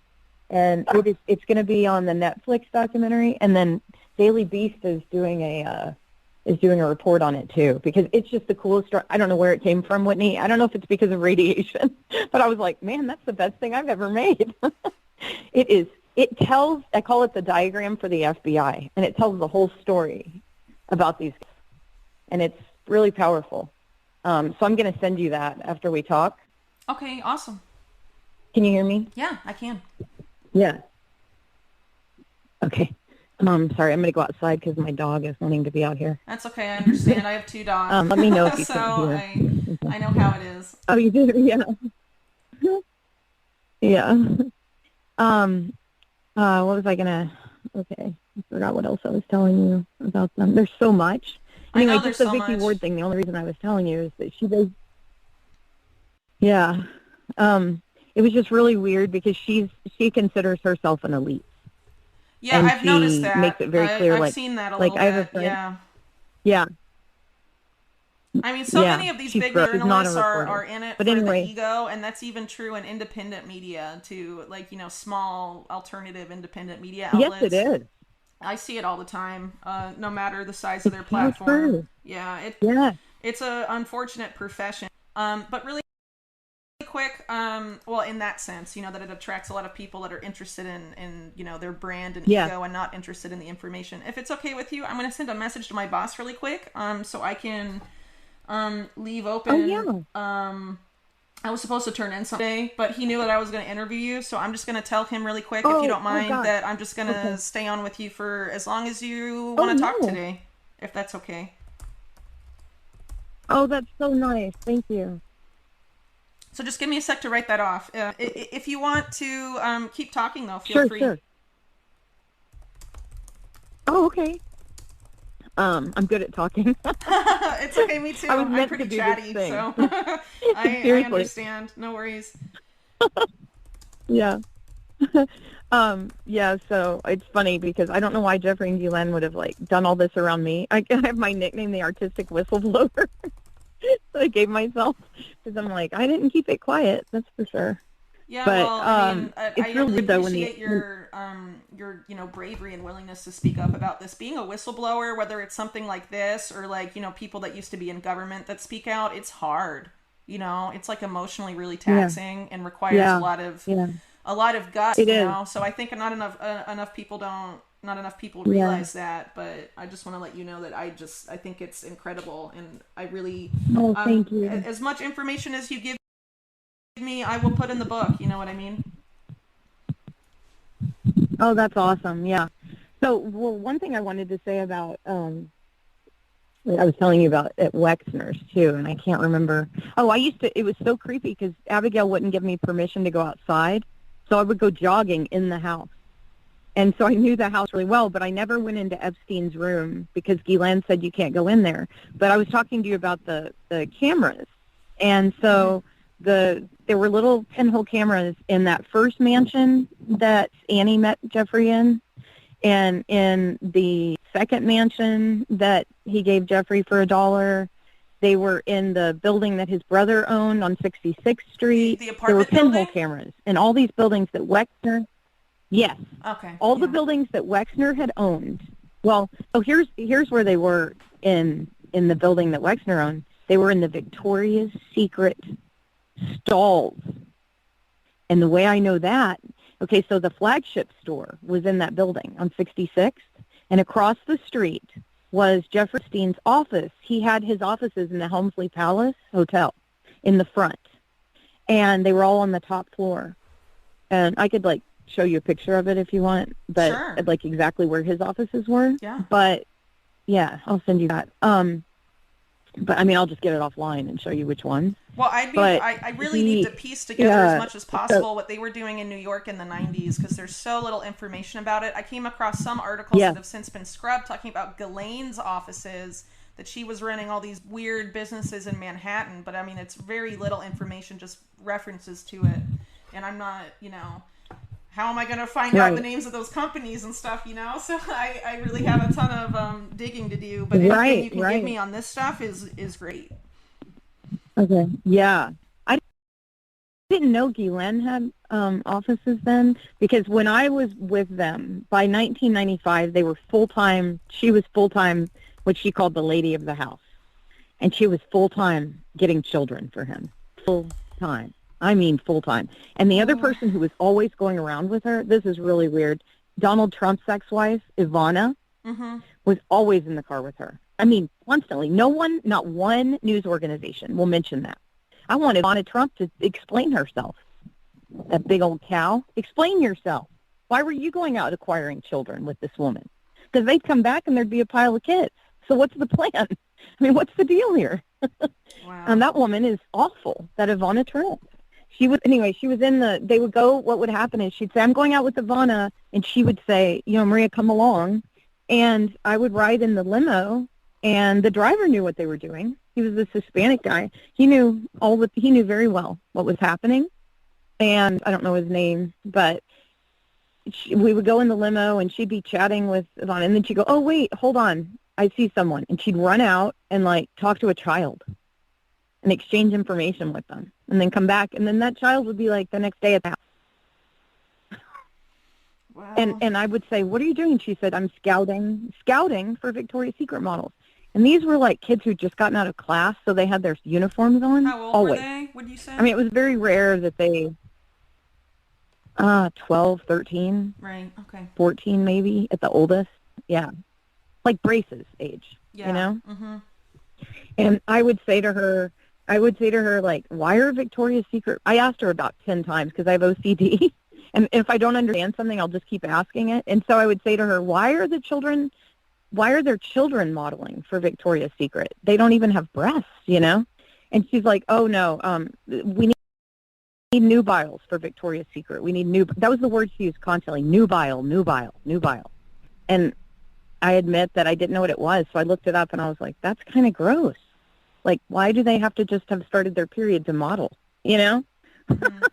And it's going to be on the Netflix documentary, and then Daily Beast is doing a report on it too, because it's just the coolest story. I don't know where it came from, Whitney. I don't know if it's because of radiation, but I was like, man, that's the best thing I've ever made. It is. It tells, I call it the diagram for the FBI, and it tells the whole story about these guys, and it's really powerful. So I'm going to send you that after we talk. Okay, awesome. Can you hear me? Yeah, I can. Yeah. Okay. Sorry, I'm going to go outside because my dog is wanting to be out here. That's okay. I understand. I have 2 dogs. Let me know if you So can't hear. I know how it is. Oh, you do? Yeah. Yeah. What was I going to, okay, I forgot what else I was telling you about them. There's so much. I Anyway, know there's just the so Vicky much. Ward thing, the only reason I was telling you is that she does, yeah. It was just really weird because she considers herself an elite. Yeah, And I've noticed she that. makes it very clear, I've seen that a like little I have a bit. friend. Yeah. Yeah. I mean, so Yeah, many of these she's big gross. She's not a journalists reporter. are in it But for the anyway, ego, and that's even true in independent media too, like, small alternative independent media yes, outlets. it is. I see it all the time, no matter the size of It's their so platform. true. Yeah, Yeah. it's a unfortunate profession. But really quick, well, in that sense, that it attracts a lot of people that are interested in their brand and Yeah. ego and not interested in the information. If it's okay with you, I'm going to send a message to my boss really quick, so I can leave Oh, open. yeah. I was supposed to turn in something today, but he knew that I was going to interview you, so I'm just going to tell him really quick, if you Oh, don't oh, mind, gosh. that I'm just going to Okay. stay on with you for as long as you Oh, want to talk no. today, if that's okay. Oh, that's so nice. Thank you. So just give me a sec to write that off. If you want to keep talking, though, feel Sure, free. sure. Oh, okay. I'm good at talking. It's okay, me too. I was I'm meant to pretty do this chatty, thing. so I Seriously. understand. No worries. Yeah. Yeah, so it's funny because I don't know why Jeffrey and Ghislaine would have like done all this around me. I have my nickname, the artistic whistleblower, that I gave myself because I'm like, I didn't keep it quiet, that's for sure. Yeah, But well, I mean, I it's really really weird though appreciate your bravery and willingness to speak up about this. Being a whistleblower, whether it's something like this or like people that used to be in government that speak out, it's hard. It's like emotionally really yeah, taxing and requires yeah, yeah, a lot of guts. it is. So I think enough people don't. Not enough people Yeah. realize that, but I just want to let you know that I think it's incredible, and I really, Oh, thank you. as much information as you give me, I will put in the book. You know what I mean? Oh, that's awesome. Yeah. So, well, one thing I wanted to say about I was telling you about at Wexner's too, and I can't remember. Oh, I used to. It was so creepy because Abigail wouldn't give me permission to go outside, so I would go jogging in the house, and so I knew the house really well. But I never went into Epstein's room because Ghislaine said you can't go in there. But I was talking to you about the cameras, and so there were little pinhole cameras in that first mansion that Annie met Jeffrey in. And in the second mansion that he gave Jeffrey for $1, they were in the building that his brother owned on 66th Street. The There were apartment pinhole building. cameras in all these buildings that Wexner, yes, Okay. all the Yeah. buildings that Wexner had owned. Well, oh, here's where they were in the building that Wexner owned. They were in the Victoria's Secret stalls. And the way I know that, okay, so the flagship store was in that building on 66th, and across the street was Jeffrey Epstein's office. He had his offices in the Helmsley Palace Hotel in the front, and they were all on the top floor. And I could, like, show you a picture of it if you want, but, Sure. like, exactly where his offices were. Yeah. But, yeah, I'll send you that. But, I mean, I'll just get it offline and show you which one. Well, But I really need to piece together as much as so, possible what they were doing in New York in the 90s, because there's so little information about it. I came across some articles yeah, that have since been scrubbed talking about Ghislaine's offices, that she was running all these weird businesses in Manhattan, but I mean, it's very little information, just references to it. And I'm not, how am I going to find out the right, names of those companies and stuff, So I really have a ton of digging to do, but anything right, you can give right. me on this stuff is great. Okay. Yeah. I didn't know Ghislaine had offices then because when I was with them, by 1995, they were full-time. She was full-time, what she called the lady of the house. And she was full-time getting children for him. Full-time. I mean full-time. And the other Oh. person who was always going around with her, this is really weird, Donald Trump's ex-wife, Ivana, Mm-hmm. was always in the car with her. I mean, constantly. No one, not one news organization will mention that. I wanted Ivana Trump to explain herself. That big old cow. Explain yourself. Why were you going out acquiring children with this woman? Because they'd come back and there'd be a pile of kids. So what's the plan? I mean, what's the deal here? Wow. And that woman is awful, that Ivana Trump. She was they would go, what would happen is she'd say, I'm going out with Ivana, and she would say, Maria, come along. And I would ride in the limo, and the driver knew what they were doing. He was this Hispanic guy. He knew very well what was happening. And I don't know his name, but we would go in the limo, and she'd be chatting with Ivana, and then she'd go, oh, wait, hold on. I see someone. And she'd run out and, like, talk to a child and exchange information with them and then come back. And then that child would be, like, the next day at the house. Wow. And I would say, what are you doing? She said, I'm scouting for Victoria's Secret models. And these were like kids who'd just gotten out of class, so they had their uniforms on. How old always. were they, would you say? I mean, it was very rare that they, 12, 13, Right, okay. 14 maybe at the oldest. Yeah. Like Brace's age, Yeah. you know? Mm-hmm. And I would say to her, like, why are Victoria's Secret? I asked her about 10 times because I have OCD. And if I don't understand something, I'll just keep asking it. And so I would say to her, why are their children modeling for Victoria's Secret? They don't even have breasts, you know? And she's like, oh, no, we need nubiles for Victoria's Secret. We need that was the word she used constantly, nubile, nubile, nubile. And I admit that I didn't know what it was, so I looked it up, and I was like, that's kind of gross. Like, why do they have to just have started their period to model, you know? Mm.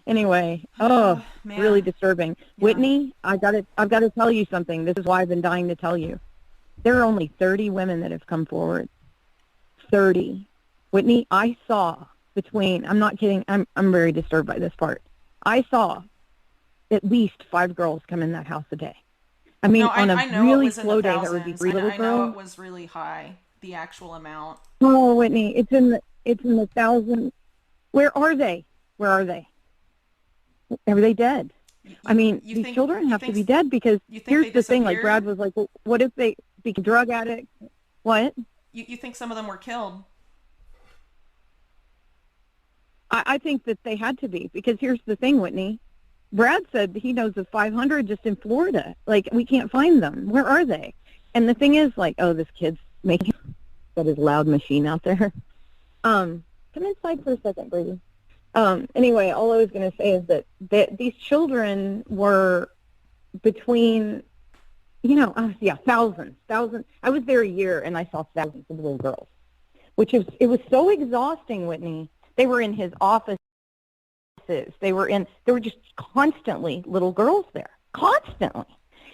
Anyway, Man. really disturbing. Yeah. Whitney, I've got to tell you something. This is why I've been dying to tell you. There are only 30 women that have come forward. 30. Whitney, I saw I'm not kidding, I'm very disturbed by this part. I saw at least 5 girls come in that house a day. I mean, No, on a I know it really was in the slow day, there would be thousands. 3 little I know girls. it was really high, the actual amount. Oh, Whitney, it's in the thousands. Where are they? Where are they? Are they dead? I mean, these children have to be dead because here's the thing. Like, Brad was like, well, what if they become drug addicts? What? You think some of them were killed? I think that they had to be because here's the thing, Whitney. Brad said he knows of 500 just in Florida. Like, we can't find them. Where are they? And the thing is, like, oh, this kid's making that his loud machine out there. Come inside for a second, Brady. Anyway, all I was going to say is that these children were between, thousands. I was there a year, and I saw thousands of little girls, it was so exhausting, Whitney. They were in his offices. There were just constantly little girls there, constantly.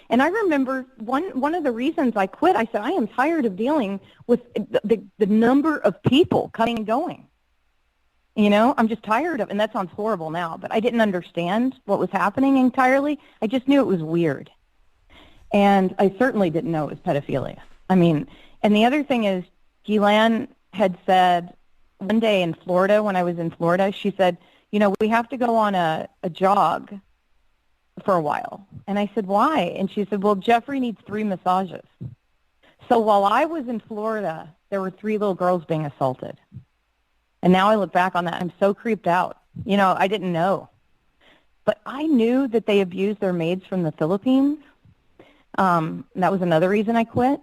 And I remember one of the reasons I quit, I said, I am tired of dealing with the number of people coming and going. You know, I'm just tired of, and that sounds horrible now, but I didn't understand what was happening entirely. I just knew it was weird. And I certainly didn't know it was pedophilia. I mean, and the other thing is, Gilan had said one day in Florida, when I was in Florida, she said, we have to go on a jog for a while. And I said, why? And she said, well, Jeffrey needs 3 massages. So while I was in Florida, there were 3 little girls being assaulted. And now I look back on that, I'm so creeped out. I didn't know. But I knew that they abused their maids from the Philippines. That was another reason I quit.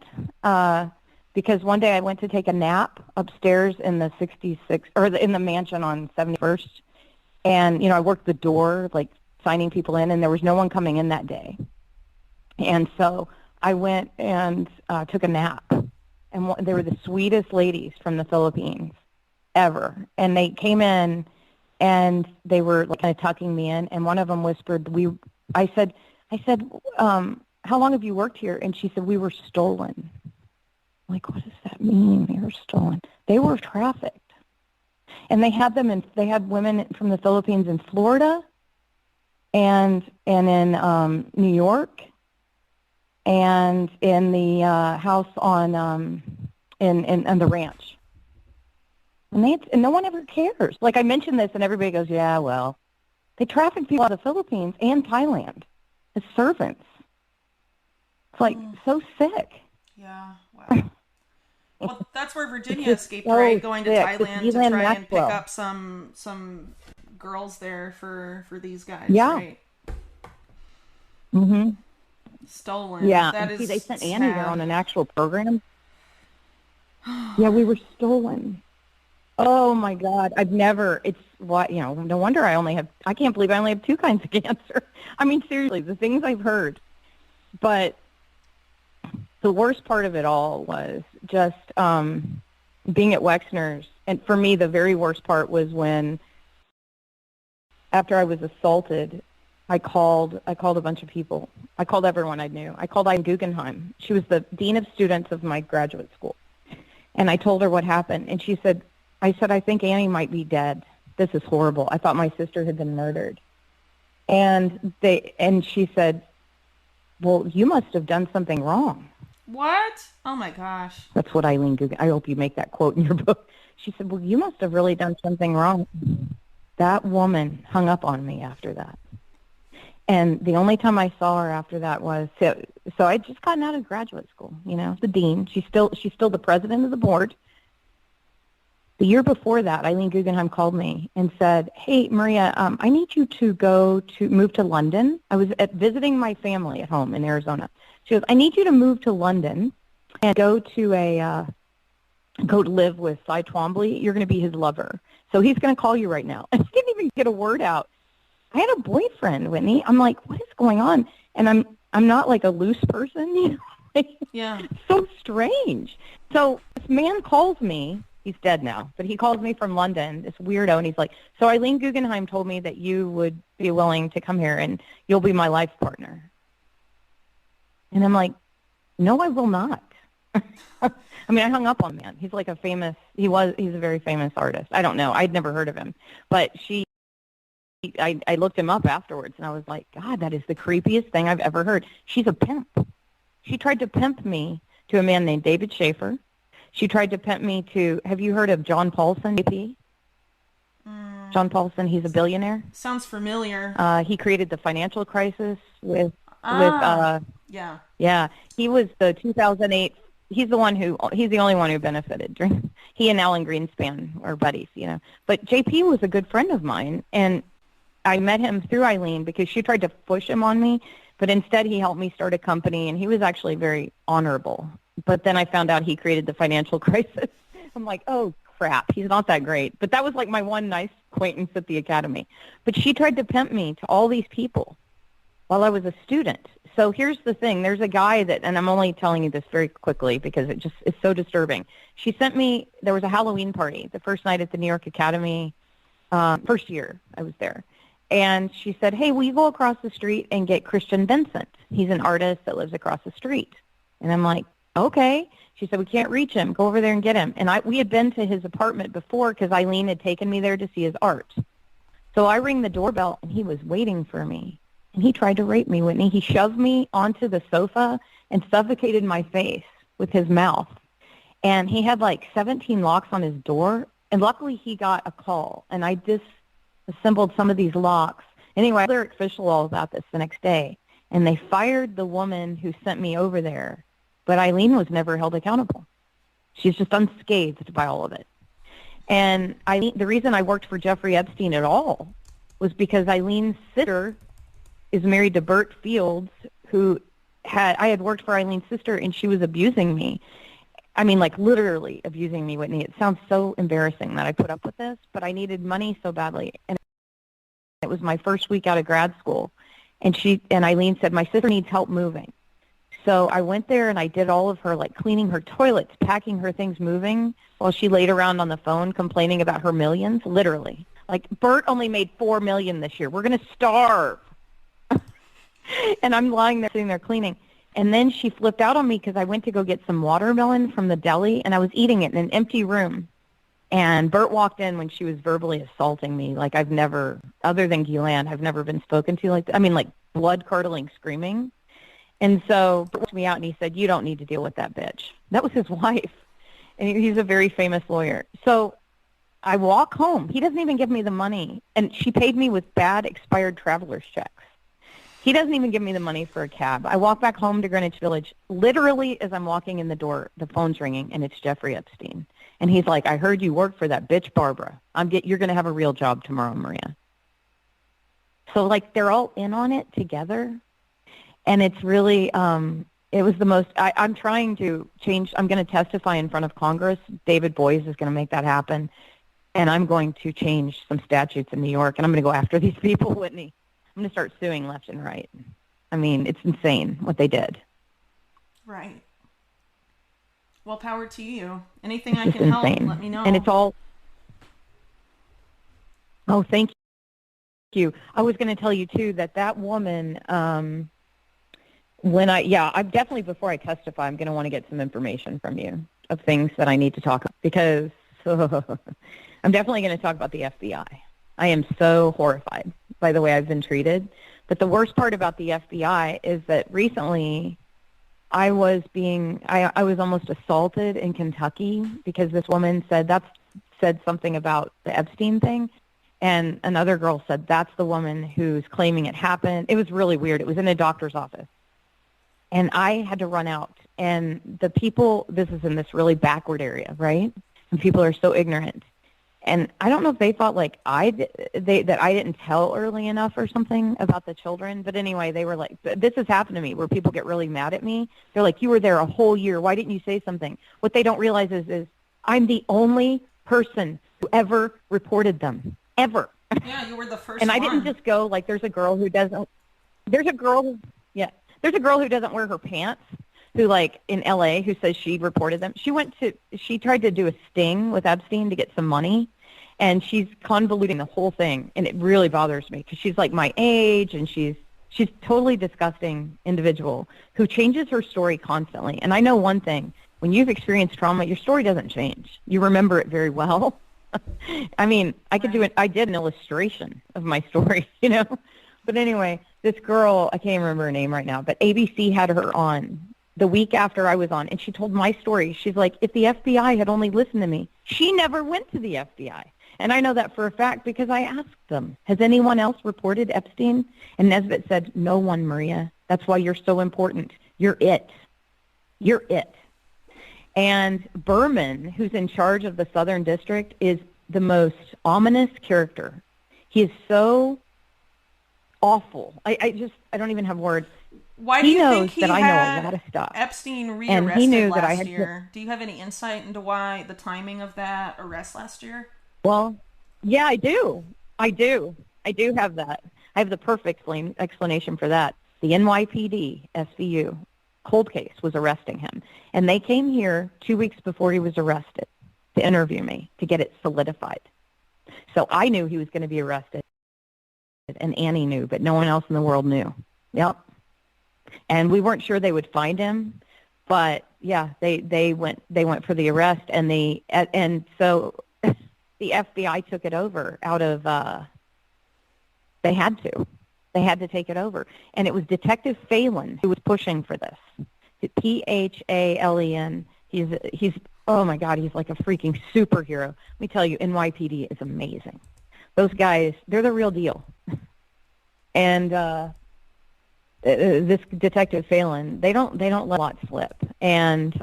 Because one day I went to take a nap upstairs in the 66, or in the mansion on 71st. And, I worked the door, like signing people in, and there was no one coming in that day. And so I went and took a nap. And they were the sweetest ladies from the Philippines ever. And they came in, and they were like kind of tucking me in. And one of them whispered, I said, how long have you worked here? And she said, we were stolen. I'm like, what does that mean? They were stolen. They were trafficked. And they had women from the Philippines in Florida and in New York and in the house on in the ranch. And no one ever cares. Like, I mentioned this, and everybody goes, yeah, well, they traffic people out of the Philippines and Thailand as servants. It's like so sick. Yeah, wow. Well, that's where Virginia escaped, right? Going to Thailand to try and pick up some girls there for these guys, right? Mm-hmm. Stolen. Yeah. That is they sent sad. Annie there on an actual program. Yeah, we were stolen. Oh my God. No wonder I can't believe I only have 2 kinds of cancer. I mean, seriously, the things I've heard. But the worst part of it all was just being at Wexner's. And for me, the very worst part was when, after I was assaulted, I called a bunch of people. I called everyone I knew. I called Eileen Guggenheim. She was the dean of students of my graduate school. And I told her what happened. And I said, I think Annie might be dead. This is horrible. I thought my sister had been murdered. And she said, well, you must have done something wrong. What? Oh my gosh. That's what Eileen Guggenheim, I hope you make that quote in your book. She said, well, you must have really done something wrong. That woman hung up on me after that. And the only time I saw her after that was, so I'd just gotten out of graduate school, the dean. She's still the president of the board. The year before that, Eileen Guggenheim called me and said, "Hey, Maria, I need you to move to London." I was visiting my family at home in Arizona. She goes, "I need you to move to London and go to live with Cy Twombly. You're going to be his lover. So he's going to call you right now." And I didn't even get a word out. I had a boyfriend, Whitney. I'm like, what is going on? And I'm not like a loose person, you know. Yeah. It's so strange. So this man calls me. He's dead now, but he calls me from London, this weirdo, and he's like, "So Eileen Guggenheim told me that you would be willing to come here and you'll be my life partner." And I'm like, "No, I will not." I mean, I hung up on the man. He's like he's a very famous artist. I don't know. I'd never heard of him. But I looked him up afterwards, and I was like, God, that is the creepiest thing I've ever heard. She's a pimp. She tried to pimp me to a man named David Schaefer. She tried to pimp me to, have you heard of John Paulson, JP? John Paulson, he's a billionaire. Sounds familiar. He created the financial crisis yeah. Yeah, he was the 2008, he's the only one who benefited. He and Alan Greenspan are buddies, you know. But JP was a good friend of mine, and I met him through Eileen because she tried to push him on me, but instead he helped me start a company, and he was actually very honorable. But then I found out he created the financial crisis. I'm like, oh, crap, he's not that great. But that was like my one nice acquaintance at the academy. But she tried to pimp me to all these people while I was a student. So here's the thing. There's a guy that, and I'm only telling you this very quickly because it's so disturbing. She sent me, there was a Halloween party the first night at the New York Academy, first year I was there. And she said, "Hey, will you go across the street and get Christian Vincent? He's an artist that lives across the street." And I'm like, okay. She said, "We can't reach him. Go over there and get him." And we had been to his apartment before because Eileen had taken me there to see his art. So I ring the doorbell, and he was waiting for me. And he tried to rape me, Whitney. He shoved me onto the sofa and suffocated my face with his mouth. And he had like 17 locks on his door. And luckily he got a call, and I disassembled some of these locks. Anyway, I told official all about this the next day. And they fired the woman who sent me over there. But Eileen was never held accountable. She's just unscathed by all of it. And the reason I worked for Jeffrey Epstein at all was because Eileen's sister is married to Burt Fields, I had worked for Eileen's sister, and she was abusing me. I mean, like literally abusing me, Whitney. It sounds so embarrassing that I put up with this, but I needed money so badly. And it was my first week out of grad school. And Eileen said, "My sister needs help moving." So I went there and I did all of her, like cleaning her toilets, packing her things, moving, while she laid around on the phone complaining about her millions, literally. Like, Bert only made $4 million this year. We're going to starve. And I'm lying there, sitting there cleaning. And then she flipped out on me because I went to go get some watermelon from the deli, and I was eating it in an empty room. And Bert walked in when she was verbally assaulting me like I've never, other than Guylaine, I've never been spoken to like that. I mean, like blood-curdling screaming. And so Bert walked me out, and he said, "You don't need to deal with that bitch." That was his wife. And he's a very famous lawyer. So I walk home. He doesn't even give me the money. And she paid me with bad expired traveler's checks. He doesn't even give me the money for a cab. I walk back home to Greenwich Village. Literally, as I'm walking in the door, the phone's ringing, and it's Jeffrey Epstein. And he's like, "I heard you work for that bitch Barbara. You're going to have a real job tomorrow, Maria." So, like, they're all in on it together. And it's really, it was the most, I'm trying to change. I'm going to testify in front of Congress. David Boies is going to make that happen. And I'm going to change some statutes in New York, and I'm going to go after these people, Whitney. I'm going to start suing left and right. I mean, it's insane what they did. Right. Well, power to you. Anything I can help, let me know. And it's all, oh, thank you. I was going to tell you, too, that woman, I'm definitely, before I testify, I'm going to want to get some information from you of things that I need to talk about, because I'm definitely going to talk about the FBI. I am so horrified by the way I've been treated. But the worst part about the FBI is that recently I was almost assaulted in Kentucky because this woman said something about the Epstein thing. And another girl said, "That's the woman who's claiming it happened." It was really weird. It was in a doctor's office. And I had to run out. And the people, this is in this really backward area, right? And people are so ignorant. And I don't know if they thought like that I didn't tell early enough or something about the children. But anyway, they were like, this has happened to me where people get really mad at me. They're like, you were there a whole year. Why didn't you say something? What they don't realize is I'm the only person who ever reported them, ever. Yeah, you were the first And I one. didn't just go like there's a girl who doesn't wear her pants who like in LA who says she reported them. She tried to do a sting with Epstein to get some money, and she's convoluting the whole thing, and it really bothers me because she's like my age, and she's totally disgusting individual who changes her story constantly. And I know one thing, when you've experienced trauma, your story doesn't change. You remember it very well. I mean, I did an illustration of my story, you know. But anyway, this girl, I can't remember her name right now, but ABC had her on the week after I was on, and she told my story. She's like, if the FBI had only listened to me. She never went to the FBI. And I know that for a fact because I asked them, has anyone else reported Epstein? And Nesbitt said, no one, Maria. That's why you're so important. You're it. You're it. And Berman, who's in charge of the Southern District, is the most ominous character. He is so awful. I don't even have words. Why do you think he that I had know a lot of stuff. Epstein And rearrested he knew last that I had year? Do you have any insight into why the timing of that arrest last year? Well, yeah, I do. I do have that. I have the perfect explanation for that. The NYPD, SVU, cold case was arresting him. And they came here 2 weeks before he was arrested to interview me, to get it solidified. So I knew he was going to be arrested, and Annie knew, but no one else in the world knew. Yep. And we weren't sure they would find him, but yeah, they went for the arrest, and so the FBI took it over out of they had to take it over, and it was Detective Phelan who was pushing for this. Phalen. He's oh my God, he's like a freaking superhero. Let me tell you, NYPD is amazing. Those guys, they're the real deal. And this Detective Phelan, they don't let a lot slip. And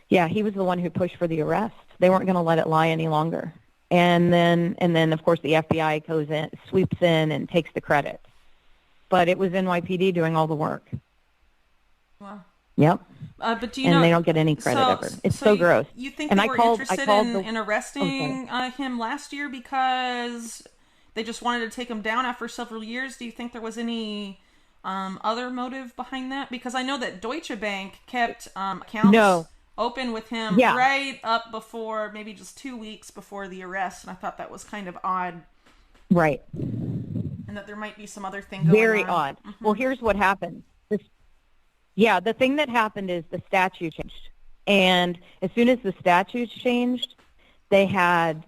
yeah, he was the one who pushed for the arrest. They weren't going to let it lie any longer. And then of course the FBI goes in, sweeps in, and takes the credit. But it was NYPD doing all the work. Wow. Yep. But do you know? And they don't get any credit ever. It's so gross. You think and they I were called, interested in arresting him last year because they just wanted to take him down after several years? Do you think there was any other motive behind that? Because I know that Deutsche Bank kept accounts open with him right up before, maybe just 2 weeks before the arrest, and I thought that was kind of odd. Right. And that there might be some other thing going on. Very odd. Mm-hmm. Well, here's what happened. The thing that happened is the statute changed. And as soon as the statutes changed, they had,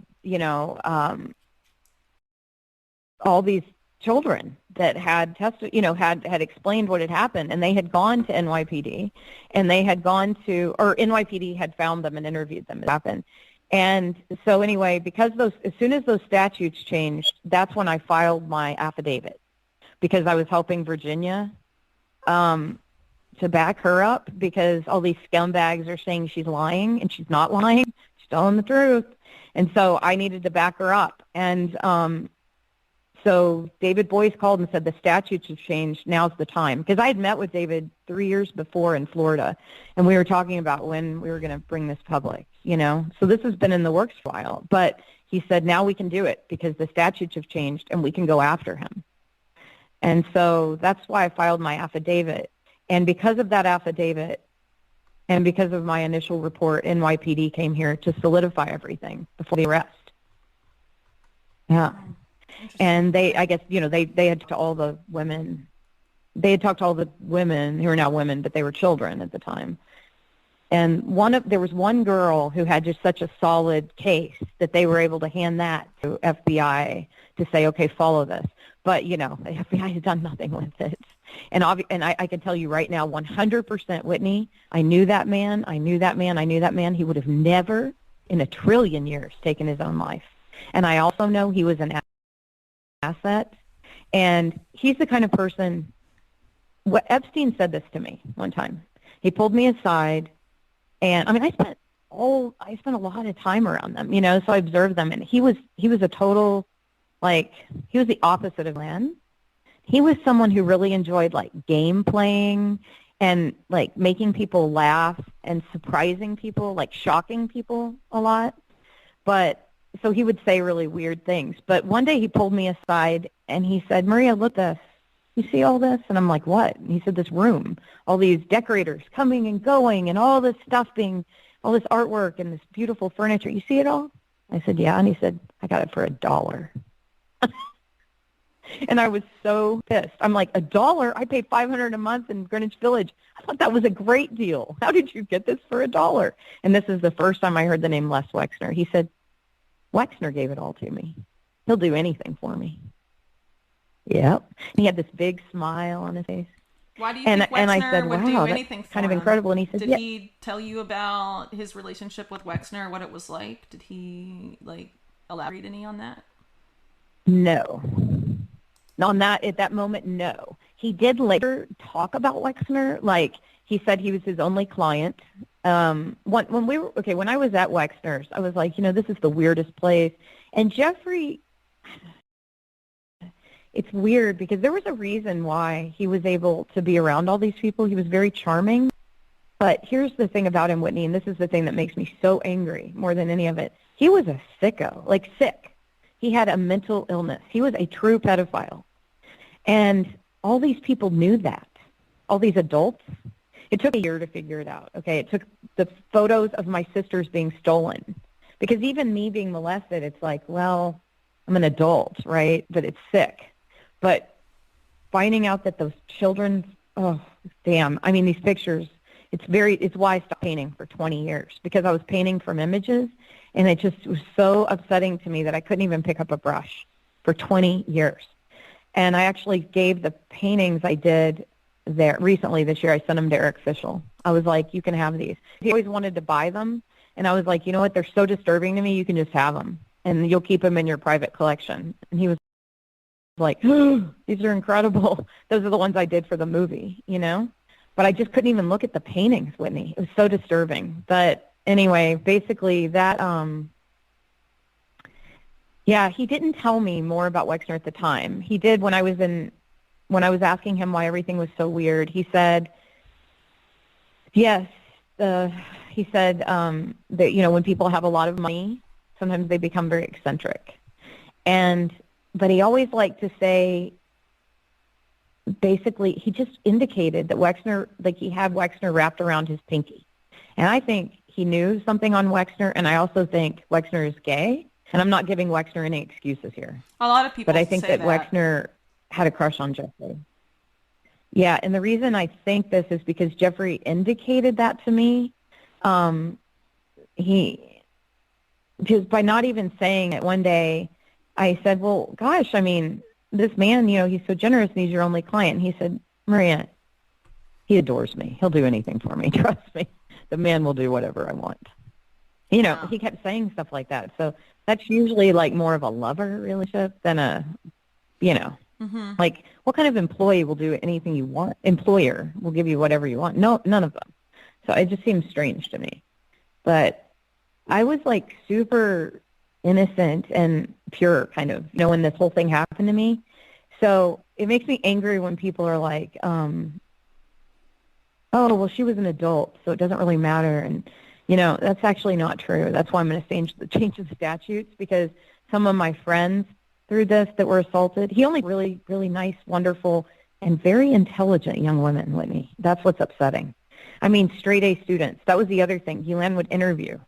all these children that had tested, had explained what had happened, and they had gone to NYPD, and they had gone to, or NYPD had found them and interviewed them. It happened. And so anyway, because as soon as those statutes changed, that's when I filed my affidavit, because I was helping Virginia to back her up, because all these scumbags are saying she's lying, and she's not lying. She's telling the truth. And so I needed to back her up. And so David Boyce called and said the statutes have changed. Now's the time. Because I had met with David 3 years before in Florida, and we were talking about when we were going to bring this public, So this has been in the works for a while. But he said, now we can do it because the statutes have changed and we can go after him. And so that's why I filed my affidavit. And because of that affidavit and because of my initial report, NYPD came here to solidify everything before the arrest. Yeah. And they, I guess, they had talked to all the women. They had talked to all the women who are now women, but they were children at the time. And there was one girl who had just such a solid case that they were able to hand that to FBI to say, okay, follow this. But, the FBI has done nothing with it. And I can tell you right now, 100%, Whitney, I knew that man. He would have never in a trillion years taken his own life. And I also know he was an asset. And he's the kind of person, Epstein said this to me one time. He pulled me aside, and I spent I spent a lot of time around them, so I observed them, and he was a total, like, he was the opposite of Glenn. He was someone who really enjoyed, like, game playing and, like, making people laugh and surprising people, like, shocking people a lot. But so he would say really weird things. But one day he pulled me aside and he said, Maria, look at this. You see all this? And I'm like, what? And he said, this room, all these decorators coming and going and all this stuff all this artwork and this beautiful furniture. You see it all? I said, yeah. And he said, I got it for $1. And I was so pissed. I'm like, $1? I pay $500 a month in Greenwich Village. I thought that was a great deal. How did you get this for $1? And this is the first time I heard the name Les Wexner. He said, Wexner gave it all to me. He'll do anything for me. Yep. He had this big smile on his face. Why do you think Wexner I said, would wow, do anything that's for kind of him? incredible. And he said, Did yeah. he tell you about his relationship with Wexner, what it was like? Did he, like, elaborate any on that? No. On that, at that moment, no. He did later talk about Wexner. Like, he said he was his only client. When I was at Wexner's, I was like, this is the weirdest place. And Jeffrey, it's weird because there was a reason why he was able to be around all these people. He was very charming. But here's the thing about him, Whitney, and this is the thing that makes me so angry more than any of it. He was a sicko, like sick. He had a mental illness. He was a true pedophile. And all these people knew that, all these adults. It took a year to figure it out, okay? It took the photos of my sisters being stolen. Because even me being molested, it's like, well, I'm an adult, right? But it's sick. But finding out that those children, oh, damn. I mean, these pictures, it's why I stopped painting for 20 years. Because I was painting from images, and it just was so upsetting to me that I couldn't even pick up a brush for 20 years. And I actually gave the paintings I did there recently this year. I sent them to Eric Fischel. I was like, you can have these. He always wanted to buy them. And I was like, you know what? They're so disturbing to me. You can just have them. And you'll keep them in your private collection. And he was like, oh, these are incredible. Those are the ones I did for the movie, But I just couldn't even look at the paintings, Whitney. It was so disturbing. But anyway, basically that, yeah, he didn't tell me more about Wexner at the time. He did when I was asking him why everything was so weird. He said, yes, he said that, when people have a lot of money, sometimes they become very eccentric. But he always liked to say, basically, he just indicated that Wexner, like he had Wexner wrapped around his pinky. And I think he knew something on Wexner, and I also think Wexner is gay. And I'm not giving Wexner any excuses here. A lot of people But I think say that Wexner had a crush on Jeffrey. Yeah, and the reason I think this is because Jeffrey indicated that to me. Just by not even saying it one day, I said, well, gosh, I mean, this man, he's so generous and he's your only client. And he said, Maria, he adores me. He'll do anything for me. Trust me. The man will do whatever I want. Wow. He kept saying stuff like that. So that's usually like more of a lover relationship than a, like what kind of employee will do anything you want? Employer will give you whatever you want. No, none of them. So it just seems strange to me. But I was like super innocent and pure kind of, when this whole thing happened to me. So it makes me angry when people are like, oh, well, she was an adult, so it doesn't really matter. And, that's actually not true. That's why I'm going to change the statutes, because some of my friends through this that were assaulted, he only really, really nice, wonderful, and very intelligent young women, Whitney. That's what's upsetting. I mean, straight A students. That was the other thing. Ghislaine would interview.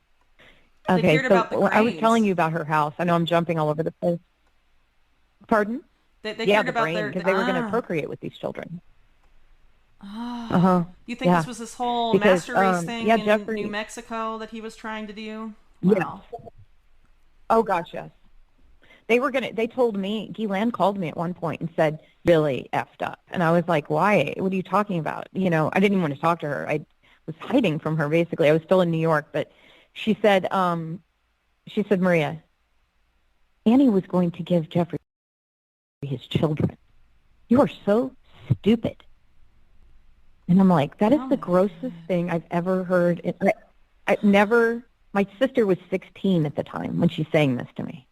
Okay, so I was telling you about her house. I know I'm jumping all over the place. Pardon? They yeah, cared the about brain, because they were going to procreate with these children. You think this was this whole master race thing in Jeffrey, New Mexico that he was trying to do? Wow. Yeah. Oh gosh, yes. They told me, Ghislaine called me at one point and said, really effed up. And I was like, why? What are you talking about? I didn't even want to talk to her. I was hiding from her, basically. I was still in New York. But she said, Maria, Annie was going to give Jeffrey his children. You are so stupid. And I'm like, that is the grossest thing I've ever heard. I've never My sister was 16 at the time when she's saying this to me.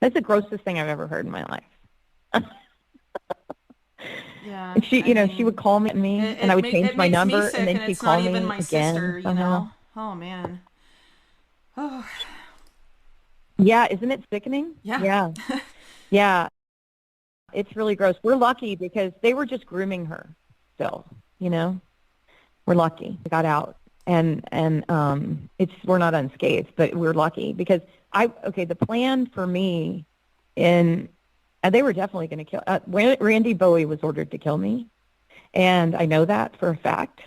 That's the grossest thing I've ever heard in my life. Yeah, And she, I she would mean, call me, and I would change it my makes me number, and sick, then and she'd it's not call even me my again sister, you somehow. know? Oh man. Oh, Yeah, isn't it sickening? yeah. Yeah, yeah, it's really gross. We're lucky because they were just grooming her still, you know? We're lucky. We got out. And it's we're not unscathed, but we're lucky because the plan for me in and they were definitely going to kill Randy Bowie was ordered to kill me, and I know that for a fact.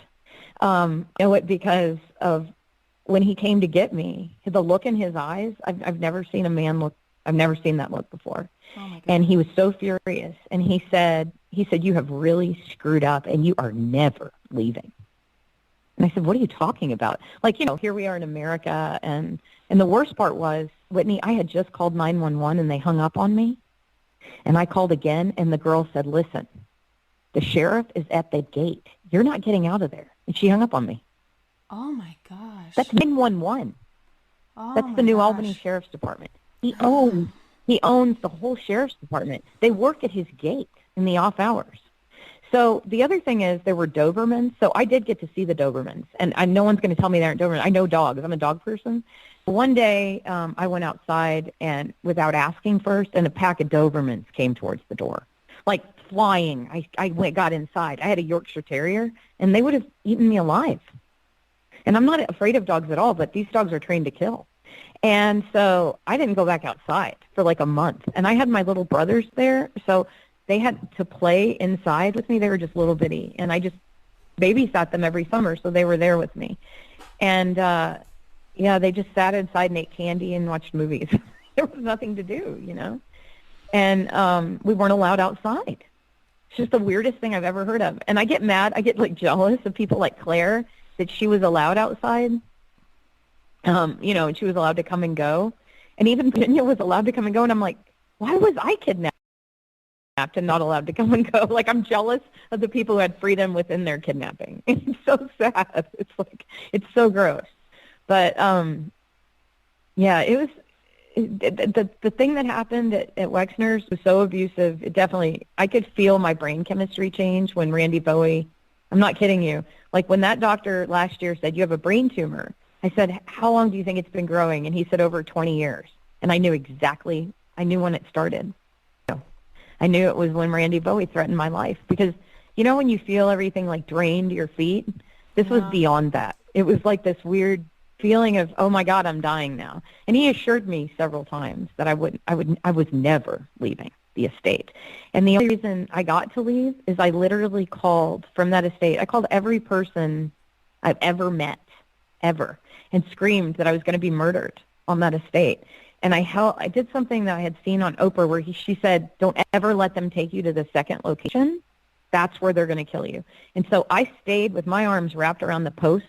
I know it because of when he came to get me, the look in his eyes. I've never seen a man look. I've never seen that look before. Oh my And God. he was so furious. And he said, you have really screwed up, and you are never leaving. And I said, what are you talking about? Like, here we are in America, and the worst part was, Whitney, I had just called 911, and they hung up on me. And I called again, and the girl said, listen, the sheriff is at the gate. You're not getting out of there. And she hung up on me. Oh my gosh. That's 911. Oh That's the my New Albany gosh. Sheriff's Department. He owns the whole sheriff's department. They work at his gate in the off hours. So the other thing is there were Dobermans. So I did get to see the Dobermans. And no one's going to tell me they aren't Dobermans. I know dogs. I'm a dog person. One day I went outside and without asking first, and a pack of Dobermans came towards the door, like flying. Got inside. I had a Yorkshire Terrier, and they would have eaten me alive. And I'm not afraid of dogs at all, but these dogs are trained to kill. And so I didn't go back outside for like a month. And I had my little brothers there, so they had to play inside with me. They were just little bitty, and I just babysat them every summer, so they were there with me. And they just sat inside and ate candy and watched movies. There was nothing to do. And we weren't allowed outside. It's just the weirdest thing I've ever heard of. And I get mad. I get like jealous of people like Claire that she was allowed outside. And she was allowed to come and go. And even Virginia was allowed to come and go. And I'm like, why was I kidnapped and not allowed to come and go? Like, I'm jealous of the people who had freedom within their kidnapping. It's so sad. It's so gross. But, it was the thing that happened at Wexner's was so abusive. It definitely, I could feel my brain chemistry change when Randy Bowie, I'm not kidding you, like when that doctor last year said, you have a brain tumor. I said, how long do you think it's been growing? And he said, over 20 years. And I knew when it started. I knew it was when Randy Bowie threatened my life because, when you feel everything like drained to your feet, this was beyond that. It was like this weird feeling of, oh my God, I'm dying now. And he assured me several times that I was never leaving the estate. And the only reason I got to leave is I literally called from that estate. I called every person I've ever met, ever, and screamed that I was going to be murdered on that estate. And I did something that I had seen on Oprah where she said, don't ever let them take you to the second location. That's where they're going to kill you. And so I stayed with my arms wrapped around the posts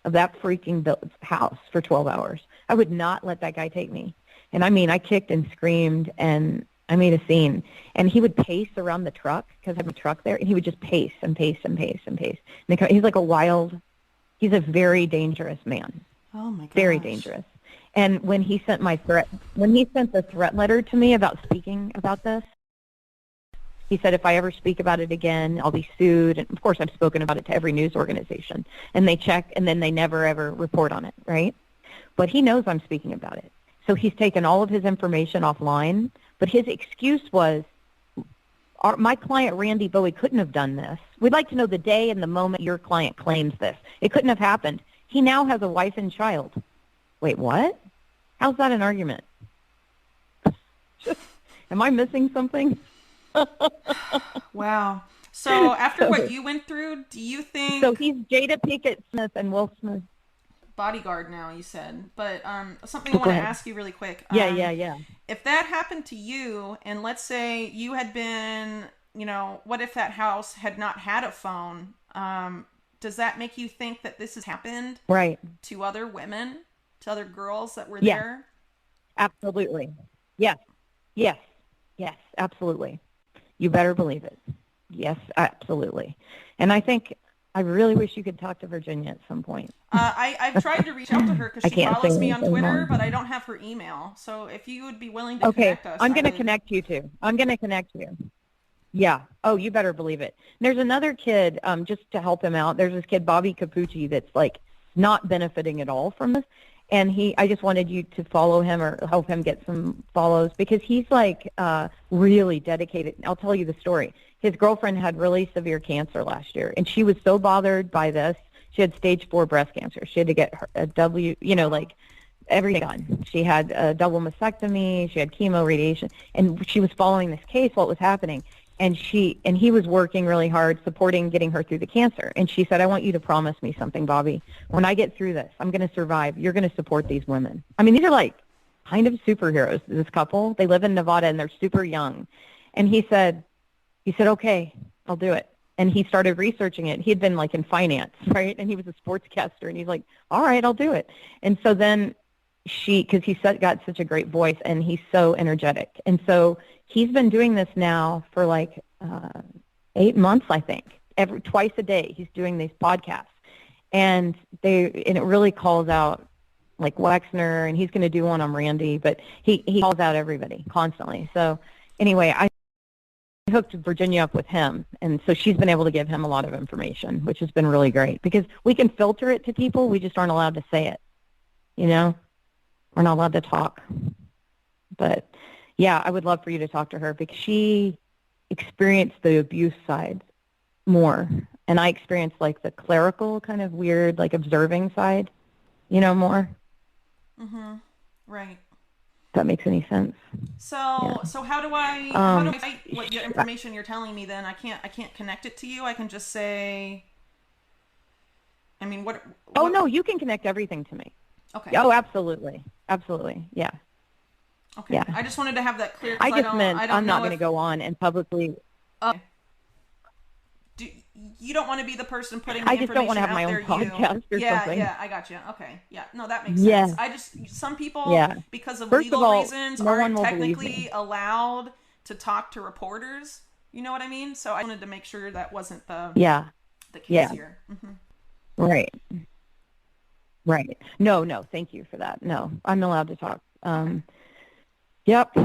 of that freaking house for 12 hours. I would not let that guy take me. And I mean, I kicked and screamed and I made a scene. And he would pace around the truck because I have a truck there. And he would just pace and pace and pace and pace. And he's like he's a very dangerous man. Oh my gosh. Very dangerous. And when he sent the threat letter to me about speaking about this, he said, if I ever speak about it again, I'll be sued. And of course, I've spoken about it to every news organization. And they check, and then they never, ever report on it, right? But he knows I'm speaking about it. So he's taken all of his information offline. But his excuse was, my client, Randy Bowie, couldn't have done this. We'd like to know the day and the moment your client claims this. It couldn't have happened. He now has a wife and child. Wait, what? How's that an argument? Am I missing something? Wow. So after what you went through, do you think... So he's Jada Pinkett Smith and Will Smith. Bodyguard now, you said. But something I want to ask you really quick. Yeah. If that happened to you, and let's say you had been, what if that house had not had a phone? Does that make you think that this has happened to other women, to other girls that were there? Absolutely. Yes, absolutely. You better believe it. Yes, absolutely. And I think I really wish you could talk to Virginia at some point. I've tried to reach out to her I because she can't say follows me on anything Twitter, more. but I don't have her email. So if you would be willing to Okay, connect us, I'm I going to would. connect you two. I'm going to connect you. Yeah. Oh, you better believe it. There's another kid, just to help him out. There's this kid, Bobby Capucci, that's like not benefiting at all from this. And I just wanted you to follow him or help him get some follows because he's like really dedicated. I'll tell you the story. His girlfriend had really severe cancer last year, and she was so bothered by this. She had stage 4 breast cancer. She had to get a like everything done. She had a double mastectomy. She had chemo, radiation, and she was following this case while it was happening. And he was working really hard, supporting getting her through the cancer. And she said, I want you to promise me something, Bobby. When I get through this, I'm going to survive. You're going to support these women. I mean, these are like kind of superheroes, this couple. They live in Nevada, and they're super young. And he said, okay, I'll do it. And he started researching it. He had been like in finance, right? And he was a sportscaster. And he's like, all right, I'll do it. And so then because he's got such a great voice and he's so energetic. And so he's been doing this now for like 8 months, I think. Twice a day he's doing these podcasts. And it really calls out like Wexner, and he's going to do one on Randy, but he calls out everybody constantly. So anyway, I hooked Virginia up with him, and so she's been able to give him a lot of information, which has been really great because we can filter it to people. We just aren't allowed to say it, We're not allowed to talk. But, yeah, I would love for you to talk to her because she experienced the abuse side more, and I experienced, like, the clerical kind of weird, like, observing side, more. Mm-hmm. Right. If that makes any sense. So, Yeah. so how do I fight what your information you're telling me then? I can't connect it to you. I can just say, I mean, what Oh, no, you can connect everything to me. Okay. Oh, absolutely. Absolutely. Yeah. Okay. Yeah. I just wanted to have that clear. I meant I'm not going to go on and publicly. You don't want to be the person putting the I just don't want to have my own podcast or something. Yeah, I got you. Okay. Yeah. No, that makes sense. Some people, because of First legal of all, reasons, no aren't one will believe technically me. allowed to talk to reporters. You know what I mean? So I wanted to make sure that wasn't the case here. Mm-hmm. Right. Right. No, thank you for that. No, I'm allowed to talk. Yep.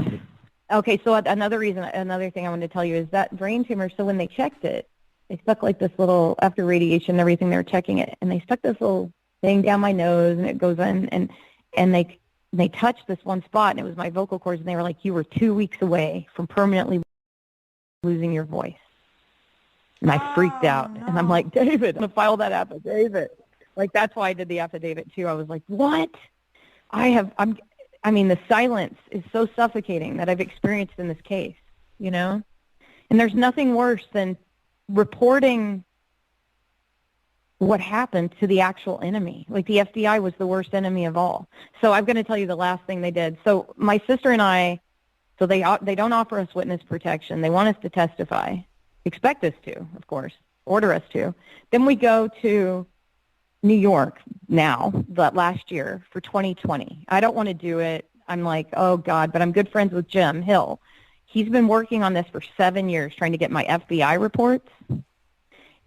Okay, so another thing I wanted to tell you is that brain tumor, so when they checked it, they stuck like this little, after radiation and everything, they were checking it, and they stuck this little thing down my nose, and it goes in, and they touched this one spot, and it was my vocal cords, and they were like, you were 2 weeks away from permanently losing your voice. And I freaked out, and I'm like, David, I'm going to file that affidavit. Like, that's why I did the affidavit, too. I was like, what? The silence is so suffocating that I've experienced in this case, And there's nothing worse than reporting what happened to the actual enemy. Like, the FBI was the worst enemy of all. So I'm going to tell you the last thing they did. So my sister and I, so they don't offer us witness protection. They want us to testify. Expect us to, of course. Order us to. Then we go to New York now, but last year for 2020. I don't want to do it. I'm like, oh, God, but I'm good friends with Jim Hill. He's been working on this for 7 years, trying to get my FBI reports,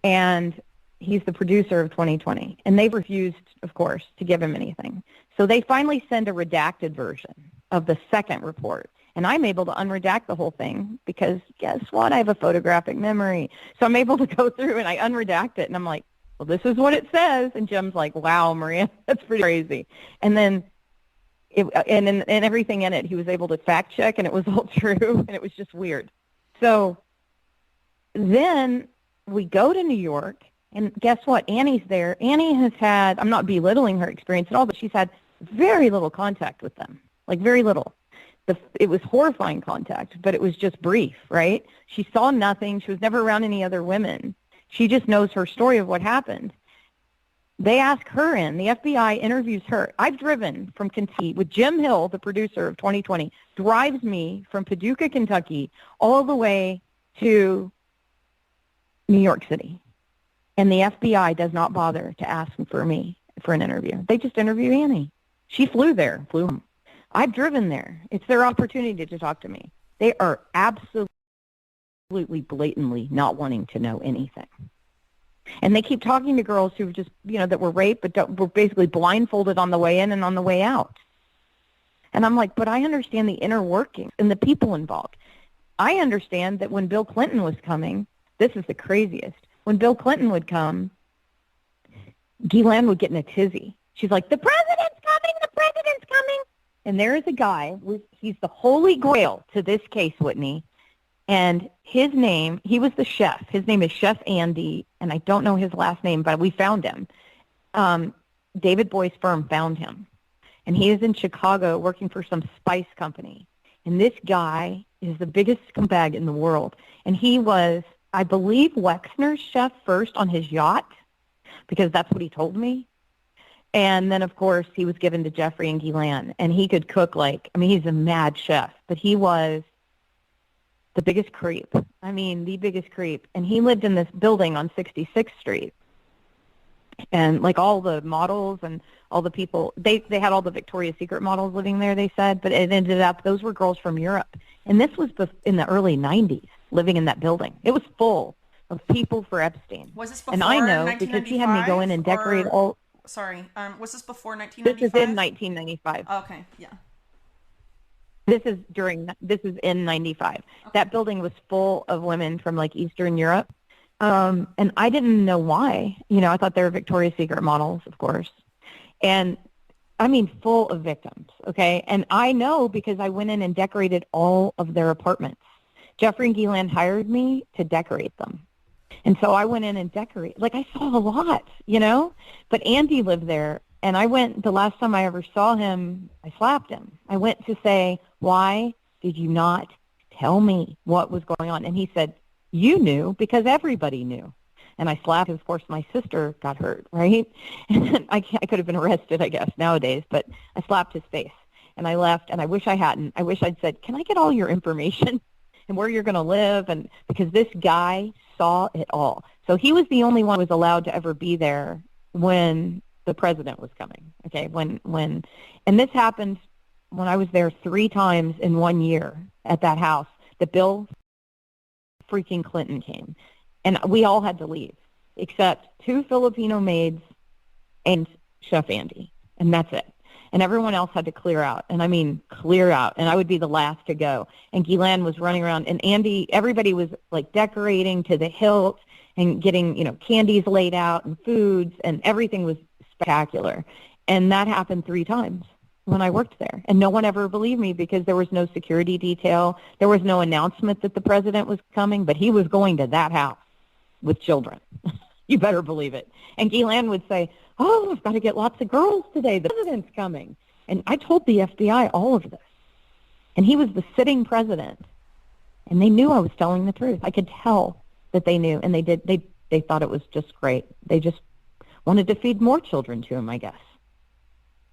and he's the producer of 2020. And they've refused, of course, to give him anything. So they finally send a redacted version of the second report, and I'm able to unredact the whole thing because guess what? I have a photographic memory. So I'm able to go through, and I unredact it, and I'm like, well, this is what it says. And Jim's like, wow, Maria, that's pretty crazy. And then and everything in it, he was able to fact check, and it was all true, and it was just weird. So then we go to New York, and guess what? Annie's there. Annie has had, I'm not belittling her experience at all, but she's had very little contact with them, like very little. It was horrifying contact, but it was just brief, right? She saw nothing. She was never around any other women. She just knows her story of what happened. They ask her in. The FBI interviews her. I've driven from Kentucky with Jim Hill, the producer of 2020, drives me from Paducah, Kentucky, all the way to New York City. And the FBI does not bother to ask for me for an interview. They just interview Annie. She flew home. I've driven there. It's their opportunity to talk to me. They are absolutely blatantly not wanting to know anything. And they keep talking to girls who just, that were raped, but were basically blindfolded on the way in and on the way out. And I'm like, but I understand the inner workings and the people involved. I understand that when Bill Clinton was coming, this is the craziest. When Bill Clinton would come, Ghislaine would get in a tizzy. She's like, the president's coming, the president's coming. And there is a guy, he's the holy grail to this case, Whitney. And his name, he was the chef. His name is Chef Andy, and I don't know his last name, but we found him. David Boy's firm found him. And he is in Chicago working for some spice company. And this guy is the biggest scumbag in the world. And he was, I believe, Wexner's chef first on his yacht, because that's what he told me. And then, of course, he was given to Jeffrey and Ghislaine. And he could cook he's a mad chef. But he was the biggest creep. The biggest creep. And he lived in this building on 66th Street. And all the models and all the people, they had all the Victoria's Secret models living there, they said, but it ended up, those were girls from Europe. And this was in the early 90s, living in that building. It was full of people for Epstein. Was this before And I know because he had me go in and decorate all. Sorry, was this before 1995? This is in 1995. Okay, yeah. This is in 95. Okay. That building was full of women from Eastern Europe. And I didn't know why. I thought they were Victoria's Secret models, of course. And full of victims, okay? And I know because I went in and decorated all of their apartments. Jeffrey and Ghislaine hired me to decorate them. And so I went in and decorated. I saw a lot, But Andy lived there. And I went, the last time I ever saw him, I slapped him. I went to say, why did you not tell me what was going on? And he said, you knew because everybody knew. And I slapped him. Of course, my sister got hurt, right? And I could have been arrested, I guess, nowadays. But I slapped his face. And I left, and I wish I hadn't. I wish I'd said, can I get all your information and where you're going to live? And because this guy saw it all. So he was the only one who was allowed to ever be there when the president was coming, okay? And this happened when I was there 3 times in 1 year at that house. The Bill freaking Clinton came. And we all had to leave, except 2 Filipino maids and Chef Andy. And that's it. And everyone else had to clear out. And clear out. And I would be the last to go. And Ghislaine was running around. And Andy, everybody was decorating to the hilt and getting, candies laid out and foods. And everything was spectacular. And that happened 3 times when I worked there. And no one ever believed me because there was no security detail. There was no announcement that the president was coming, but he was going to that house with children. You better believe it. And Ghislaine would say, oh, I've got to get lots of girls today. The president's coming. And I told the FBI all of this. And he was the sitting president. And they knew I was telling the truth. I could tell that they knew. And they thought it was just great. They just wanted to feed more children to him, I guess.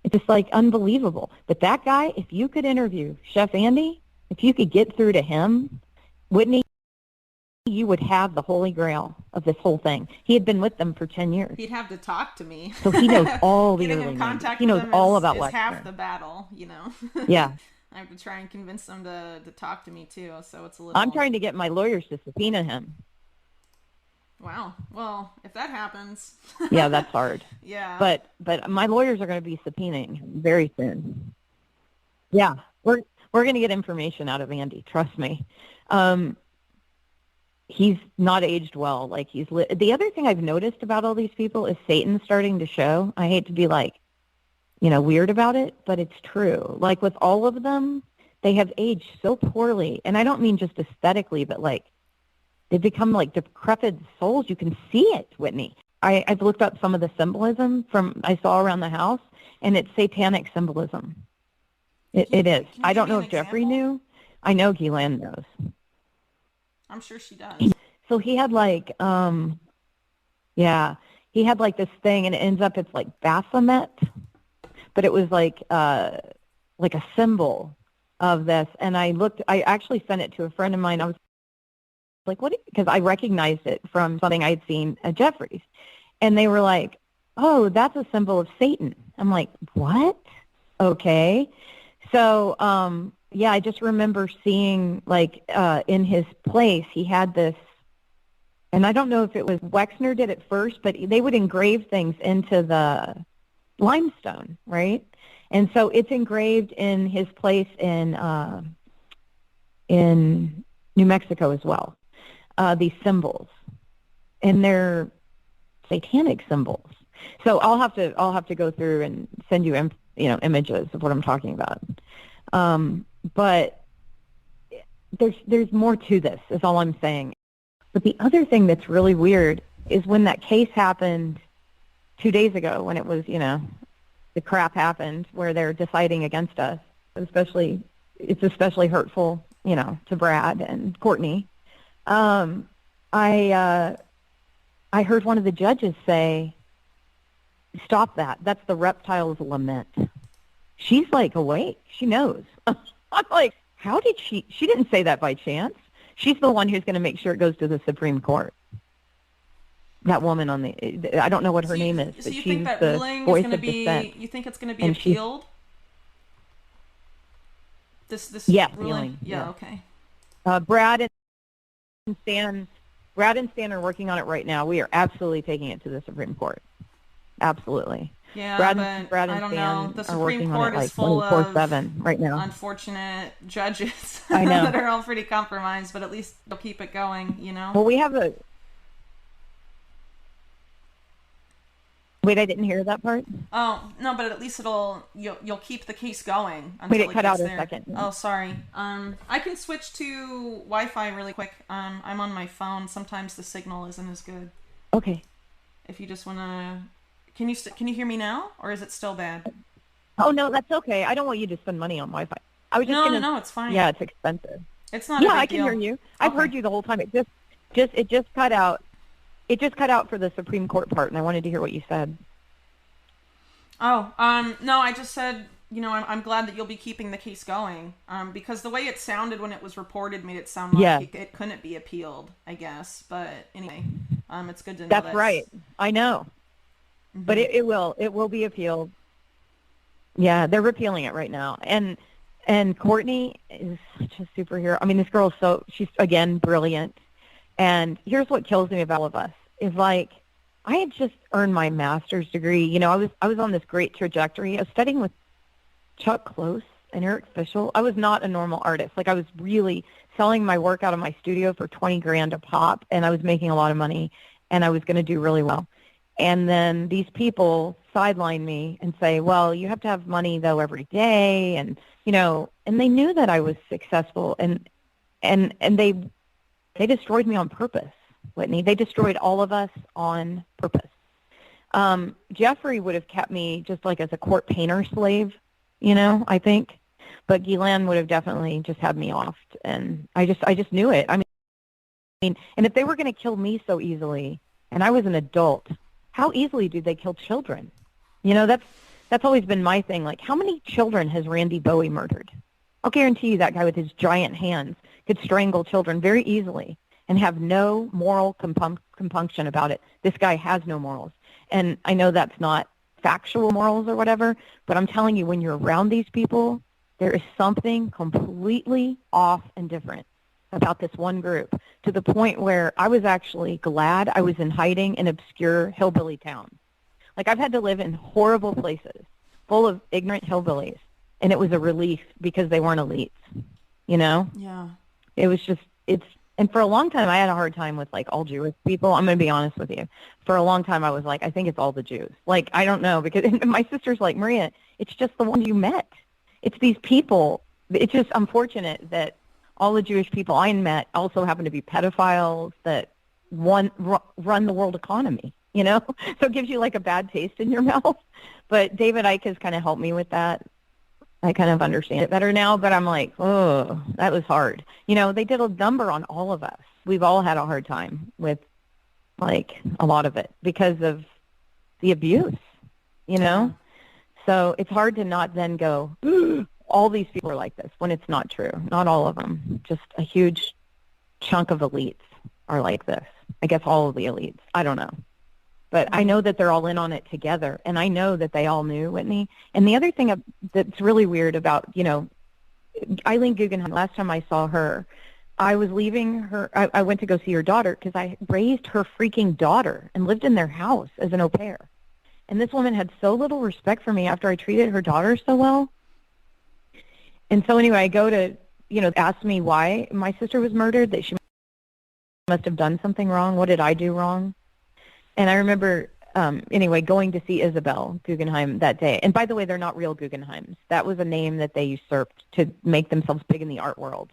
It's just unbelievable. But that guy, if you could interview Chef Andy, if you could get through to him, Whitney, you would have the holy grail of this whole thing. He had been with them for 10 years. He'd have to talk to me. So he knows all the Getting early in names. contact He knows with them all is, about is Lexner. half the battle, Yeah. I have to try and convince them to talk to me too, so it's a little... I'm trying to get my lawyers to subpoena him. Wow. Well, if that happens... Yeah, that's hard. Yeah. But my lawyers are going to be subpoenaing him very soon. Yeah. We're going to get information out of Andy. Trust me. He's not aged well. The other thing I've noticed about all these people is Satan's starting to show. I hate to be weird about it, but it's true. With all of them, they have aged so poorly. And I don't mean just aesthetically, but they've become decrepit souls. You can see it, Whitney. I've looked up some of the symbolism I saw around the house, and it's satanic symbolism. It is. I don't know if Jeffrey knew. I know Ghislaine knows. I'm sure she does. So he had he had this thing, and it ends up it's Baphomet, but it was a symbol of this. And I actually sent it to a friend of mine. I was what? Because I recognized it from something I'd seen at Jeffrey's, and they were like, "Oh, that's a symbol of Satan." I'm like, "What?" Okay, so I just remember seeing in his place he had this And I don't know if it was Wexner did it first, but they would engrave things into the limestone, right? And so it's engraved in his place in New Mexico as well. These symbols, and they're satanic symbols. So I'll have to go through and send you images of what I'm talking about. But there's more to this, is all I'm saying. But the other thing that's really weird is when that case happened 2 days ago, when it was, the crap happened where they're deciding against us. It's especially hurtful, to Brad and Courtney. I heard one of the judges say, "Stop that. That's the reptile's lament." She's like awake. She knows. I'm like, how did she didn't say that by chance. She's the one who's going to make sure it goes to the Supreme Court. That woman I don't know what her name is, but she's the voice of dissent. You think it's going to be appealed? This ruling? Appealing. Yeah, okay. Brad and Stan are working on it right now. We are absolutely taking it to the Supreme Court. Absolutely. Yeah, Brad but and I don't Stan know. The are working Supreme on Court it is full of 24/7 right now. Unfortunate judges I know. that are all pretty compromised, but at least they'll keep it going, Well, we have Wait, I didn't hear that part. Oh, no, but at least you'll keep the case going until Wait, it it cut gets out there. a second. Oh, sorry. I can switch to Wi-Fi really quick. I'm on my phone. Sometimes the signal isn't as good. Okay. If you just want to... Can you hear me now, or is it still bad? Oh, no, that's okay. I don't want you to spend money on Wi-Fi. I was just No, it's fine. Yeah, it's expensive. It's not a big I deal. can hear you. I've heard you the whole time. It just cut out. It just cut out for the Supreme Court part, and I wanted to hear what you said. Oh, no, I just said, I'm glad that you'll be keeping the case going, because the way it sounded when it was reported made it sound like it couldn't be appealed, I guess. But anyway, it's good to know that's right. I know. Mm-hmm. But it will be appealed. Yeah, they're repealing it right now. And Courtney is such a superhero. I mean, this girl she's, again, brilliant. And here's what kills me about all of us is, like, I had just earned my master's degree. I was on this great trajectory. I was studying with Chuck Close and Eric Fischel. I was not a normal artist. Like, I was really selling my work out of my studio for $20,000 a pop, and I was making a lot of money, and I was going to do really well. And then these people sideline me and say, "Well, you have to have money though every day," and and they knew that I was successful, and they destroyed me on purpose. Whitney, they destroyed all of us on purpose. Jeffrey would have kept me just like as a court painter slave, I think, but Ghislaine would have definitely just had me off, and I just knew it. I mean, and if they were going to kill me so easily, and I was an adult, how easily do they kill children? That's always been my thing. Like, how many children has Randy Bowie murdered? I'll guarantee you that guy with his giant hands could strangle children very easily and have no moral compunction about it. This guy has no morals. And I know that's not factual morals or whatever, but I'm telling you, when you're around these people, there is something completely off and different about this one group, to the point where I was actually glad I was in hiding in obscure hillbilly towns. Like, I've had to live in horrible places full of ignorant hillbillies, and it was a relief because they weren't elites, Yeah. It was just, and for a long time I had a hard time with, like, all Jewish people. I'm going to be honest with you. For a long time I was like, I think it's all the Jews. Like, I don't know, because my sister's like, "Maria, it's just the ones you met. It's these people." It's just unfortunate that all the Jewish people I met also happen to be pedophiles that run the world economy, So it gives you, like, a bad taste in your mouth. But David Icke has kind of helped me with that. I kind of understand it better now, but I'm like, oh, that was hard. They did a number on all of us. We've all had a hard time with, like, a lot of it because of the abuse, So it's hard to not then go, all these people are like this, when it's not true. Not all of them. Just a huge chunk of elites are like this. I guess all of the elites. I don't know. But I know that they're all in on it together, and I know that they all knew, Whitney. And the other thing that's really weird about, Eileen Guggenheim, last time I saw her, I was leaving her. I went to go see her daughter because I raised her freaking daughter and lived in their house as an au pair. And this woman had so little respect for me after I treated her daughter so well. And so anyway, I go to, ask me why my sister was murdered, that she must have done something wrong. What did I do wrong? And I remember, anyway, going to see Isabel Guggenheim that day. And by the way, they're not real Guggenheims. That was a name that they usurped to make themselves big in the art world.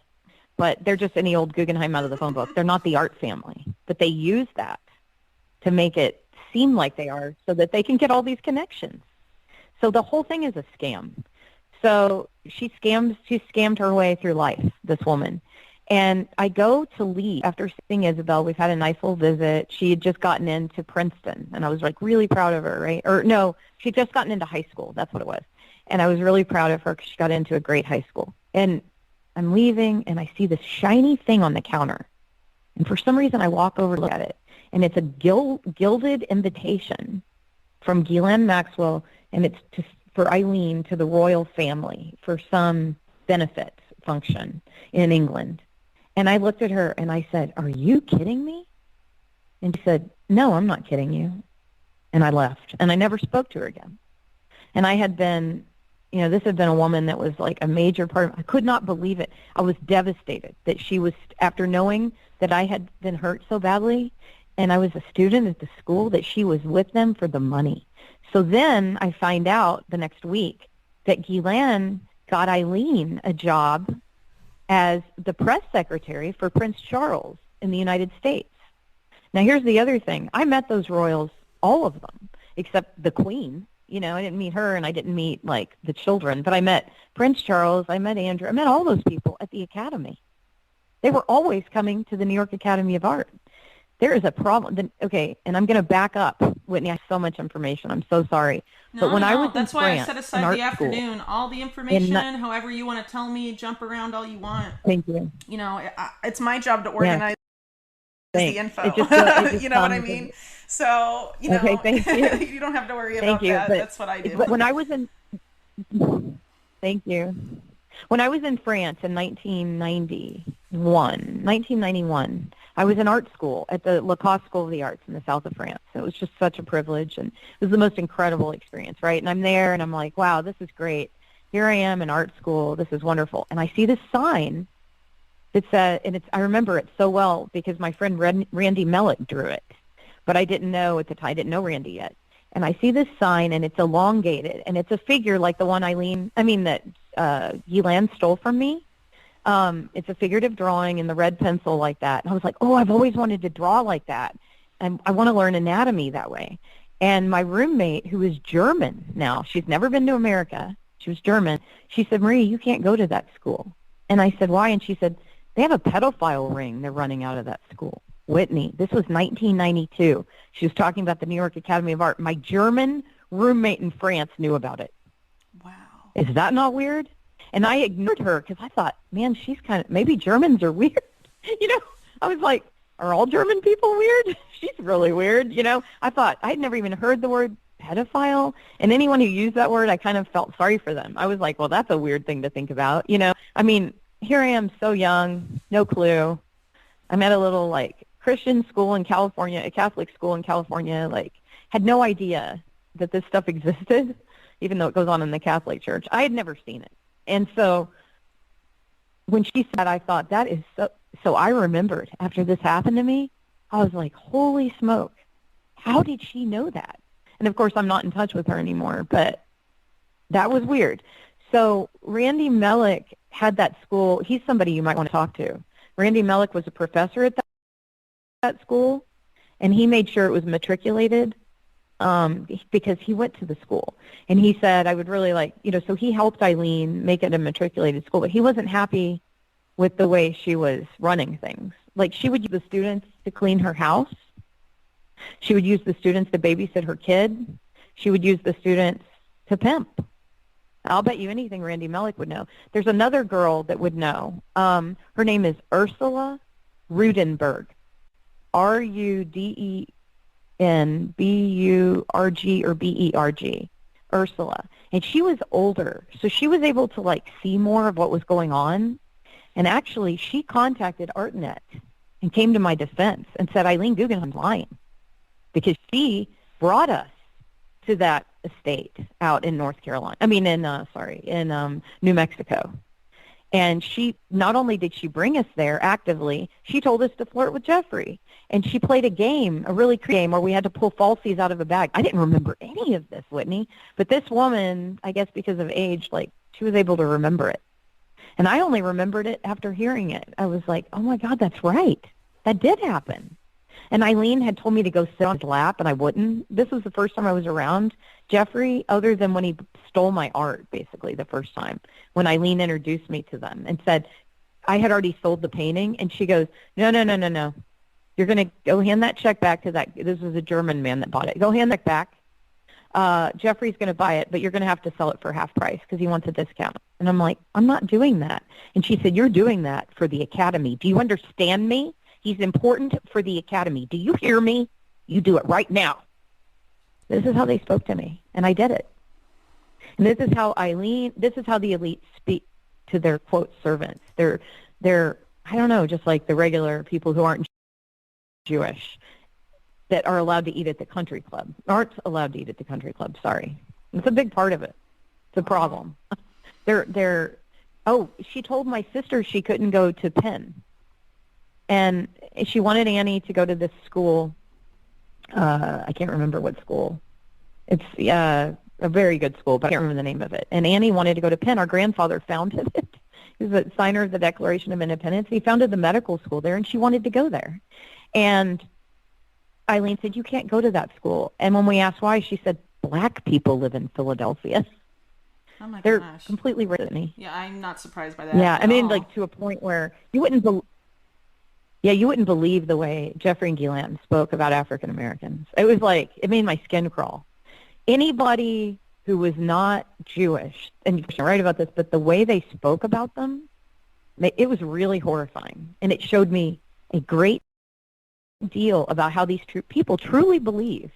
But they're just any old Guggenheim out of the phone book. They're not the art family. But they use that to make it seem like they are so that they can get all these connections. So the whole thing is a scam. So she scammed her way through life, this woman. And I go to leave after seeing Isabel. We've had a nice little visit. She had just gotten into Princeton, and I was like really proud of her, right? Or no, she'd just gotten into high school. That's what it was. And I was really proud of her because she got into a great high school. And I'm leaving, and I see this shiny thing on the counter. And for some reason, I walk over to look at it, and it's a gilded invitation from Ghislaine Maxwell, and it's for Eileen to the royal family for some benefit function in England. And I looked at her, and I said, "Are you kidding me?" And she said, "No, I'm not kidding you." And I left, and I never spoke to her again. And I had been... this had been a woman that was like a major part of, I could not believe it. I was devastated that she was, after knowing that I had been hurt so badly, and I was a student at the school, that she was with them for the money. So then I find out the next week that Ghislaine got Eileen a job as the press secretary for Prince Charles in the United States. Now here's the other thing. I met those royals, all of them, except the Queen. I didn't meet her, and I didn't meet, like, the children. But I met Prince Charles, I met Andrew, I met all those people at the Academy. They were always coming to the New York Academy of Art. There is a problem. Okay, and I'm going to back up. Whitney, I have so much information. I'm so sorry. But when I was that's in why France, I set aside the afternoon. All the information, however you want to tell me, jump around all you want. Thank you. It's my job to organize the info. It just you know what I mean? So, okay, thank you. You don't have to worry about that. That's what I do. But when I was in... Thank you. When I was in France in 1991, I was in art school at the Lacoste School of the Arts in the south of France. It was just such a privilege, and it was the most incredible experience, right? And I'm there, and I'm like, wow, this is great. Here I am in art school. This is wonderful. And I see this sign that said, and I remember it so well because my friend Randy Mellick drew it. But I didn't know at the time. I didn't know Randy yet. And I see this sign, and it's elongated, and it's a figure like the one that Ghislaine stole from me. It's a figurative drawing in the red pencil like that. And I was like, oh, I've always wanted to draw like that. And I want to learn anatomy that way. And my roommate, who is German now, she's never been to America. She was German. She said, Marie, you can't go to that school. And I said, why? And she said, they have a pedophile ring they're running out of that school. Whitney, this was 1992. She was talking about the New York Academy of Art. My German roommate in France knew about it. Wow. Is that not weird? And I ignored her because I thought, man, she's maybe Germans are weird. I was like, are all German people weird? She's really weird. I thought, I'd never even heard the word pedophile. And anyone who used that word, I kind of felt sorry for them. I was like, well, that's a weird thing to think about. I mean, here I am so young, no clue. I'm at a little, Christian school in California, a Catholic school in California, had no idea that this stuff existed, even though it goes on in the Catholic Church. I had never seen it. And so when she said, I thought, that is so I remembered after this happened to me, I was like, holy smoke, how did she know that? And, of course, I'm not in touch with her anymore, but that was weird. So Randy Mellick had that school. He's somebody you might want to talk to. Randy Mellick was a professor at that school, and he made sure it was matriculated because he went to the school. And he said, I would really so he helped Eileen make it a matriculated school, but he wasn't happy with the way she was running things. She would use the students to clean her house. She would use the students to babysit her kid. She would use the students to pimp. I'll bet you anything Randy Mellick would know. There's another girl that would know. Her name is Ursula Rudenberg. Rudenburg or Berg. Ursula. And she was older, so she was able to see more of what was going on. And actually, she contacted ArtNet and came to my defense and said, Eileen Guggenheim's lying, because she brought us to that estate out in North Carolina. I mean, in New Mexico. And she, not only did she bring us there actively, she told us to flirt with Jeffrey. And she played a game, a really creepy game, where we had to pull falsies out of a bag. I didn't remember any of this, Whitney. But this woman, I guess because of age, like, she was able to remember it. And I only remembered it after hearing it. I was like, oh, my God, that's right. That did happen. And Eileen had told me to go sit on his lap, and I wouldn't. This was the first time I was around Jeffrey, other than when he stole my art, basically, the first time, when Eileen introduced me to them and said, I had already sold the painting. And she goes, no. You're going to go hand that check back to that. This was a German man that bought it. Go hand that back. Jeffrey's going to buy it, but you're going to have to sell it for half price because he wants a discount. And I'm like, I'm not doing that. And she said, you're doing that for the Academy. Do you understand me? He's important for the Academy. Do you hear me? You do it right now. This is how they spoke to me, and I did it. And this is how the elite speak to their, quote, servants. They're I don't know, just like the regular people who aren't Jewish that are allowed to eat at the country club. Aren't allowed to eat at the country club, sorry. It's a big part of it. It's a problem. She told my sister she couldn't go to Penn. And she wanted Annie to go to this school. I can't remember what school. It's a very good school, but I can't remember the name of it. And Annie wanted to go to Penn. Our grandfather founded it. He was a signer of the Declaration of Independence. He founded the medical school there, and she wanted to go there. And Eileen said, you can't go to that school. And when we asked why, she said, black people live in Philadelphia. Oh, my They're gosh. completely racist. Yeah, I'm not surprised by that. Yeah, I mean, all. like, to a point where you wouldn't believe the way Jeffrey and Guylaine spoke about African Americans. It was like, it made my skin crawl. Anybody who was not Jewish, and you're right about this, but the way they spoke about them, it was really horrifying. And it showed me a great deal about how these people truly believe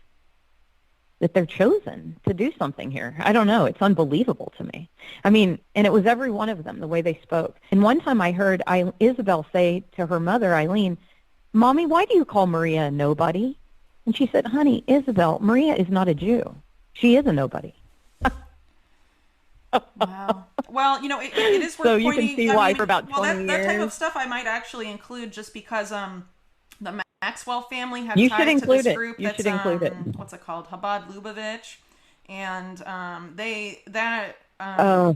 that they're chosen to do something here. I don't know. It's unbelievable to me. I mean, and it was every one of them, the way they spoke. And one time I heard Isabel say to her mother, Eileen, Mommy, why do you call Maria a nobody? And she said, honey, Isabel, Maria is not a Jew. She is a nobody. Wow. Well, it is worth so pointing. You can see why for about 20 years. That type of stuff I might actually include just because the Maxwell family have you ties should include to this it. group. You That's, should include it. What's it called? Chabad Lubavitch. And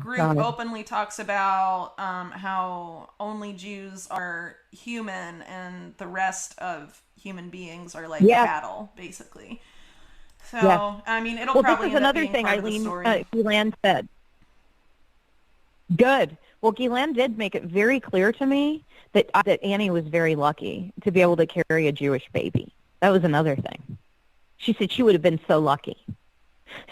group God. openly talks about how only Jews are human and the rest of human beings are like cattle, basically. So, I mean, it'll probably this is another thing Guylaine said. Good. Well, Guylaine did make it very clear to me that Annie was very lucky to be able to carry a Jewish baby. That was another thing. She said she would have been so lucky.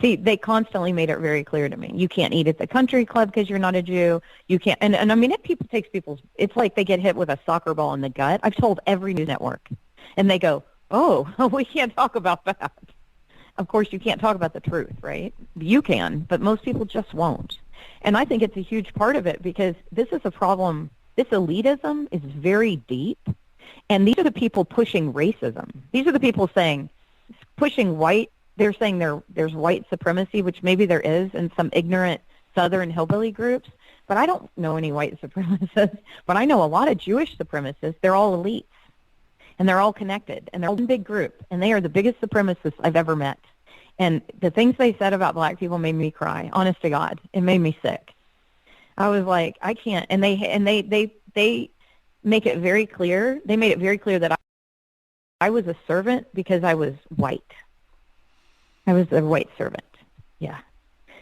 See, they constantly made it very clear to me. You can't eat at the country club because you're not a Jew. You can't. And I mean, it's like they get hit with a soccer ball in the gut. I've told every news network. And they go, oh, we can't talk about that. Of course, you can't talk about the truth, right? You can, but most people just won't. And I think it's a huge part of it because this is a problem. This elitism is very deep. And these are the people pushing racism. These are the people pushing white. They're saying there's white supremacy, which maybe there is in some ignorant Southern hillbilly groups. But I don't know any white supremacists. But I know a lot of Jewish supremacists. They're all elites. And they're all connected. And they're all one big group. And they are the biggest supremacists I've ever met. And the things they said about black people made me cry. Honest to God, it made me sick. I was like, I can't. And they make it very clear. They made it very clear that I was a servant because I was white. I was a white servant. Yeah,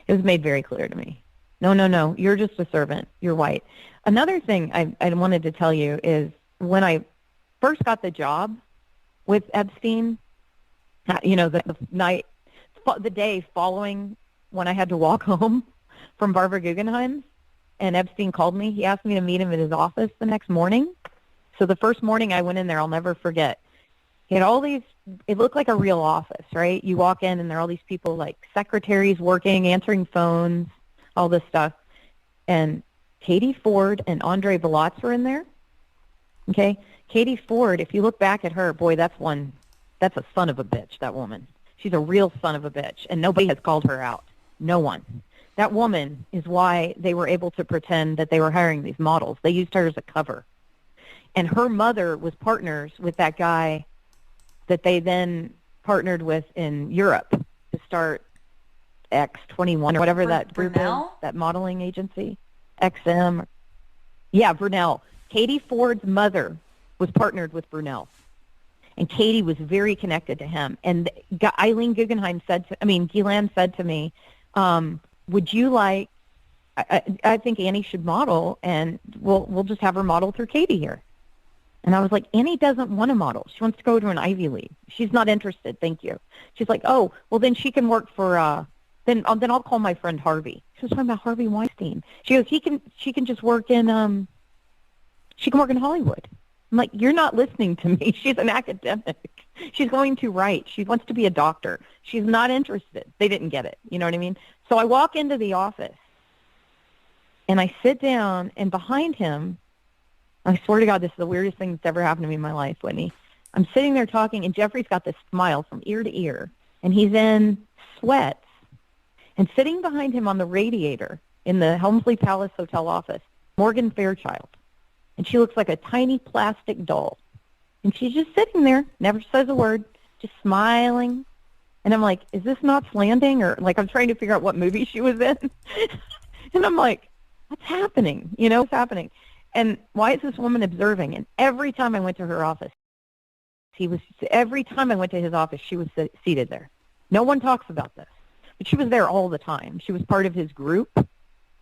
it was made very clear to me. No, you're just a servant. You're white. Another thing I wanted to tell you is when I first got the job with Epstein, the day following when I had to walk home from Barbara Guggenheim's, and Epstein called me. He asked me to meet him at his office the next morning. So the first morning I went in there, I'll never forget. He had all these, it looked like a real office, right? You walk in and there are all these people like secretaries working, answering phones, all this stuff. And Katie Ford and Andre Balazs were in there. Okay? Katie Ford, if you look back at her, boy, that's a son of a bitch, that woman. She's a real son of a bitch, and nobody has called her out. No one. That woman is why they were able to pretend that they were hiring these models. They used her as a cover. And her mother was partners with that guy that they then partnered with in Europe to start X21 or whatever that group is, that modeling agency, XM. Yeah, Brunel. Katie Ford's mother was partnered with Brunel. And Katie was very connected to him. And Eileen Guggenheim Ghislaine said to me, would you like, I think Annie should model, and we'll just have her model through Katie here. And I was like, Annie doesn't want to model. She wants to go to an Ivy League. She's not interested, thank you. She's like, oh, well, then she can work for, then I'll call my friend Harvey. She was talking about Harvey Weinstein. She goes, she can just work in, she can work in Hollywood. I'm like, you're not listening to me. She's an academic. She's going to write. She wants to be a doctor. She's not interested. They didn't get it. You know what I mean? So I walk into the office, and I sit down, and behind him, I swear to God, this is the weirdest thing that's ever happened to me in my life, Whitney. I'm sitting there talking, and Jeffrey's got this smile from ear to ear, and he's in sweats. And sitting behind him on the radiator in the Helmsley Palace Hotel office, Morgan Fairchild. And she looks like a tiny plastic doll. And she's just sitting there, never says a word, just smiling. And I'm like, is this Knots Landing? Or like I'm trying to figure out what movie she was in. And I'm like, what's happening? You know, what's happening? And why is this woman observing? And every time I went to her office, every time I went to his office, she was seated there. No one talks about this. But she was there all the time. She was part of his group.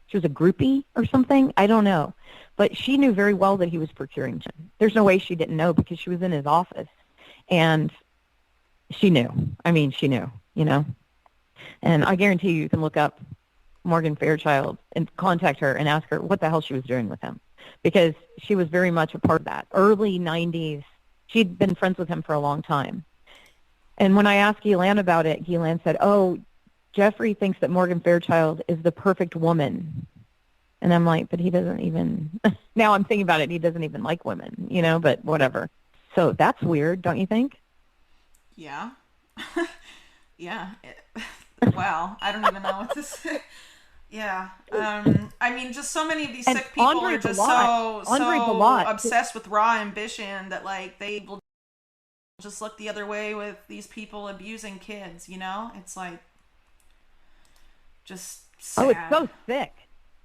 She was a groupie or something. I don't know. But she knew very well that he was procuring gin. There's no way she didn't know because she was in his office. And she knew. I mean, she knew, you know. And I guarantee you can look up Morgan Fairchild and contact her and ask her what the hell she was doing with him. Because she was very much a part of that. Early 90s, she'd been friends with him for a long time. And when I asked Ghislaine about it, Ghislaine said, oh, Jeffrey thinks that Morgan Fairchild is the perfect woman. And I'm like, but he doesn't even, now I'm thinking about it, he doesn't even like women, you know, but whatever. So that's weird, don't you think? Yeah. Yeah. Wow. I don't even know what to say. Yeah. I mean, just so many of these sick people are just so obsessed with raw ambition that, like, they will just look the other way with these people abusing kids, you know? It's like, just sad. Oh, it's so sick.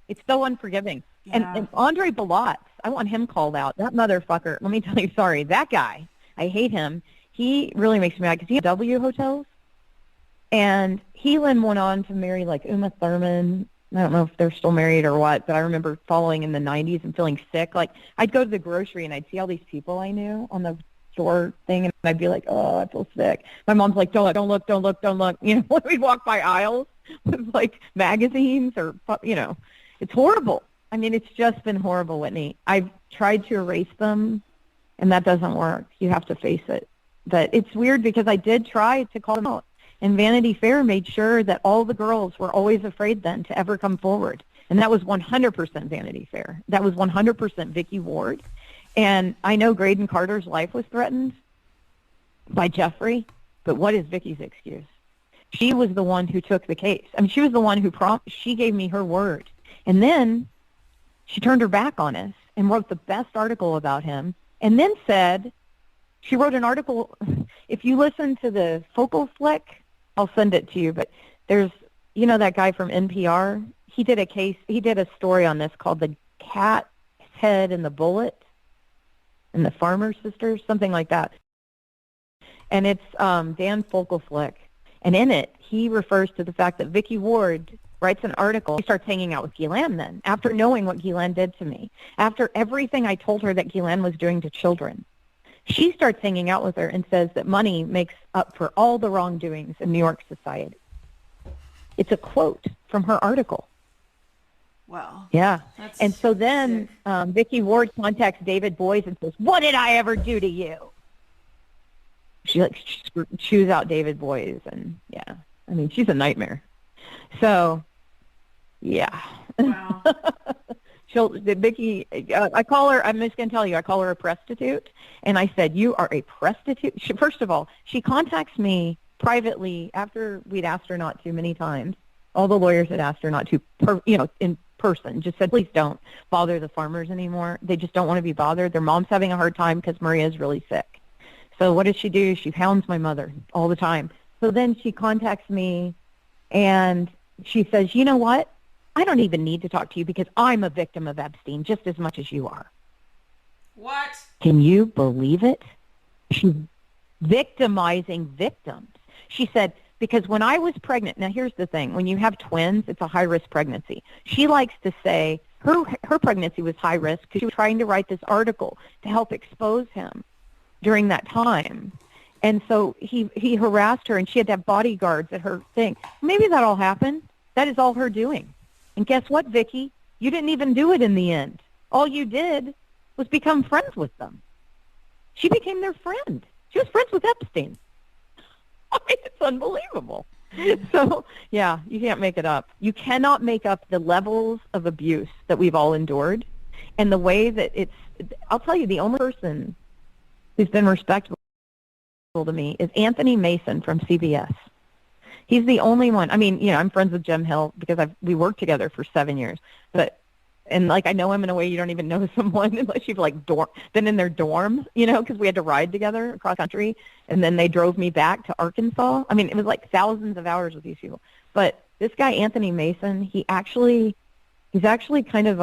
It's so unforgiving. Yeah. And Andre Balazs, I want him called out. That motherfucker, let me tell you, sorry, that guy, I hate him. He really makes me mad because he had W hotels. And he then went on to marry, like, Uma Thurman. I don't know if they're still married or what, but I remember following in the 90s and feeling sick. Like, I'd go to the grocery and I'd see all these people I knew on the store thing, and I'd be like, oh, I feel sick. My mom's like, don't look. You know, when we'd walk by aisles with, like, magazines or, you know, it's horrible. I mean, it's just been horrible, Whitney. I've tried to erase them, and that doesn't work. You have to face it. But it's weird because I did try to call them out. And Vanity Fair made sure that all the girls were always afraid then to ever come forward. And that was 100% Vanity Fair. That was 100% Vicky Ward. And I know Graydon Carter's life was threatened by Jeffrey, but what is Vicky's excuse? She was the one who took the case. I mean, she was the one who she gave me her word. And then she turned her back on us and wrote the best article about him, and then said, she wrote an article, if you listen to the Focal Flick, I'll send it to you, but there's, you know, that guy from NPR, he did a story on this called The Cat's Head and the Bullet and the Farmer Sisters, something like that. And it's Dan Fogelflick. And in it, he refers to the fact that Vicky Ward writes an article. She starts hanging out with Ghislaine then, after knowing what Ghislaine did to me, after everything I told her that Ghislaine was doing to children. She starts hanging out with her and says that money makes up for all the wrongdoings in New York society. It's a quote from her article. Wow. Yeah. And so then Vicky Ward contacts David Boies and says, what did I ever do to you? She like chews out David Boies, and yeah, I mean, she's a nightmare. So, yeah. Wow. Vicky, I call her, I'm just going to tell you, I call her a prostitute. And I said, you are a prostitute. First of all, she contacts me privately after we'd asked her not to many times. All the lawyers had asked her not to, in person, just said, please don't bother the farmers anymore. They just don't want to be bothered. Their mom's having a hard time because Maria's really sick. So what does she do? She hounds my mother all the time. So then she contacts me and she says, you know what? I don't even need to talk to you because I'm a victim of Epstein just as much as you are. What? Can you believe it? She's victimizing victims. She said, because when I was pregnant, now here's the thing, when you have twins, it's a high-risk pregnancy. She likes to say her pregnancy was high risk because she was trying to write this article to help expose him during that time. And so he harassed her, and she had to have bodyguards at her thing. Maybe that all happened. That is all her doing. And guess what, Vicky? You didn't even do it in the end. All you did was become friends with them. She became their friend. She was friends with Epstein. I mean, it's unbelievable. So, yeah, you can't make it up. You cannot make up the levels of abuse that we've all endured and the way that I'll tell you, the only person who's been respectful to me is Anthony Mason from CBS. He's the only one. I mean, I'm friends with Jim Hill because we worked together for 7 years. And I know him in a way you don't even know someone unless you've been in their dorm, because we had to ride together across country, and then they drove me back to Arkansas. I mean, it was like thousands of hours with these people. But this guy, Anthony Mason, he's actually kind of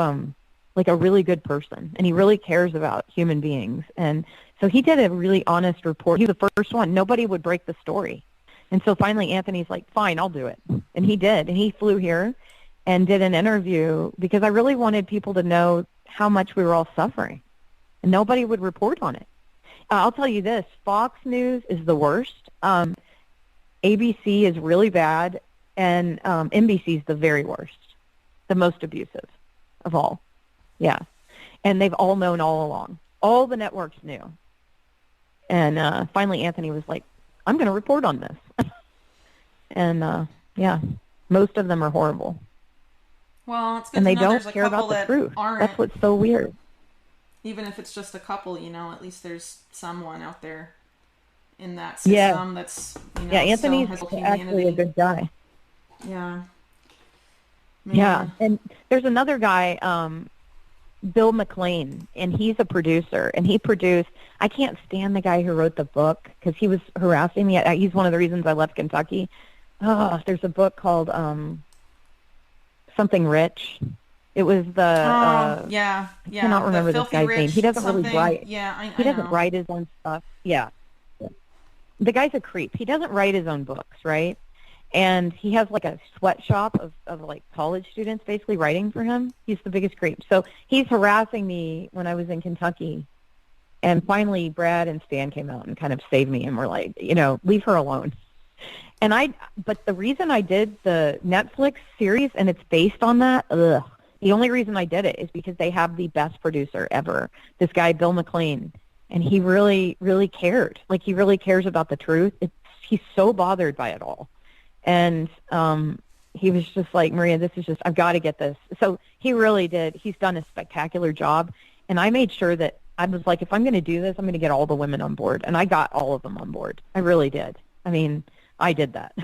like a really good person, and he really cares about human beings. And so he did a really honest report. He was the first one. Nobody would break the story. And so finally Anthony's like, fine, I'll do it. And he did. And he flew here and did an interview because I really wanted people to know how much we were all suffering. And nobody would report on it. I'll tell you this, Fox News is the worst. ABC is really bad. And NBC is the very worst, the most abusive of all. Yeah. And they've all known all along. All the networks knew. And finally Anthony was like, I'm going to report on this. And, yeah, most of them are horrible. Well, it's good and to they know don't there's a care couple about the that truth. aren't. That's what's so weird. Even if it's just a couple, at least there's someone out there in that system that's, yeah, Anthony's actually a good guy. Yeah. Man. Yeah, and there's another guy, Bill McLean, and he's a producer, and he produced, I can't stand the guy who wrote the book because he was harassing me. He's one of the reasons I left Kentucky. There's a book called Something Rich. It was yeah. I cannot remember this guy's name. He doesn't really write. Yeah, he doesn't write his own stuff. Yeah. The guy's a creep. He doesn't write his own books, right? And he has like a sweatshop of like college students basically writing for him. He's the biggest creep. So he's harassing me when I was in Kentucky. And finally Brad and Stan came out and kind of saved me and were like, leave her alone. But the reason I did the Netflix series, and it's based on that, the only reason I did it is because they have the best producer ever, this guy, Bill McLean. And he really, really cared. Like, he really cares about the truth. He's so bothered by it all. And he was just like, Maria, I've got to get this. So he really did. He's done a spectacular job. And I made sure that I was like, if I'm going to do this, I'm going to get all the women on board. And I got all of them on board. I really did. I mean, I did that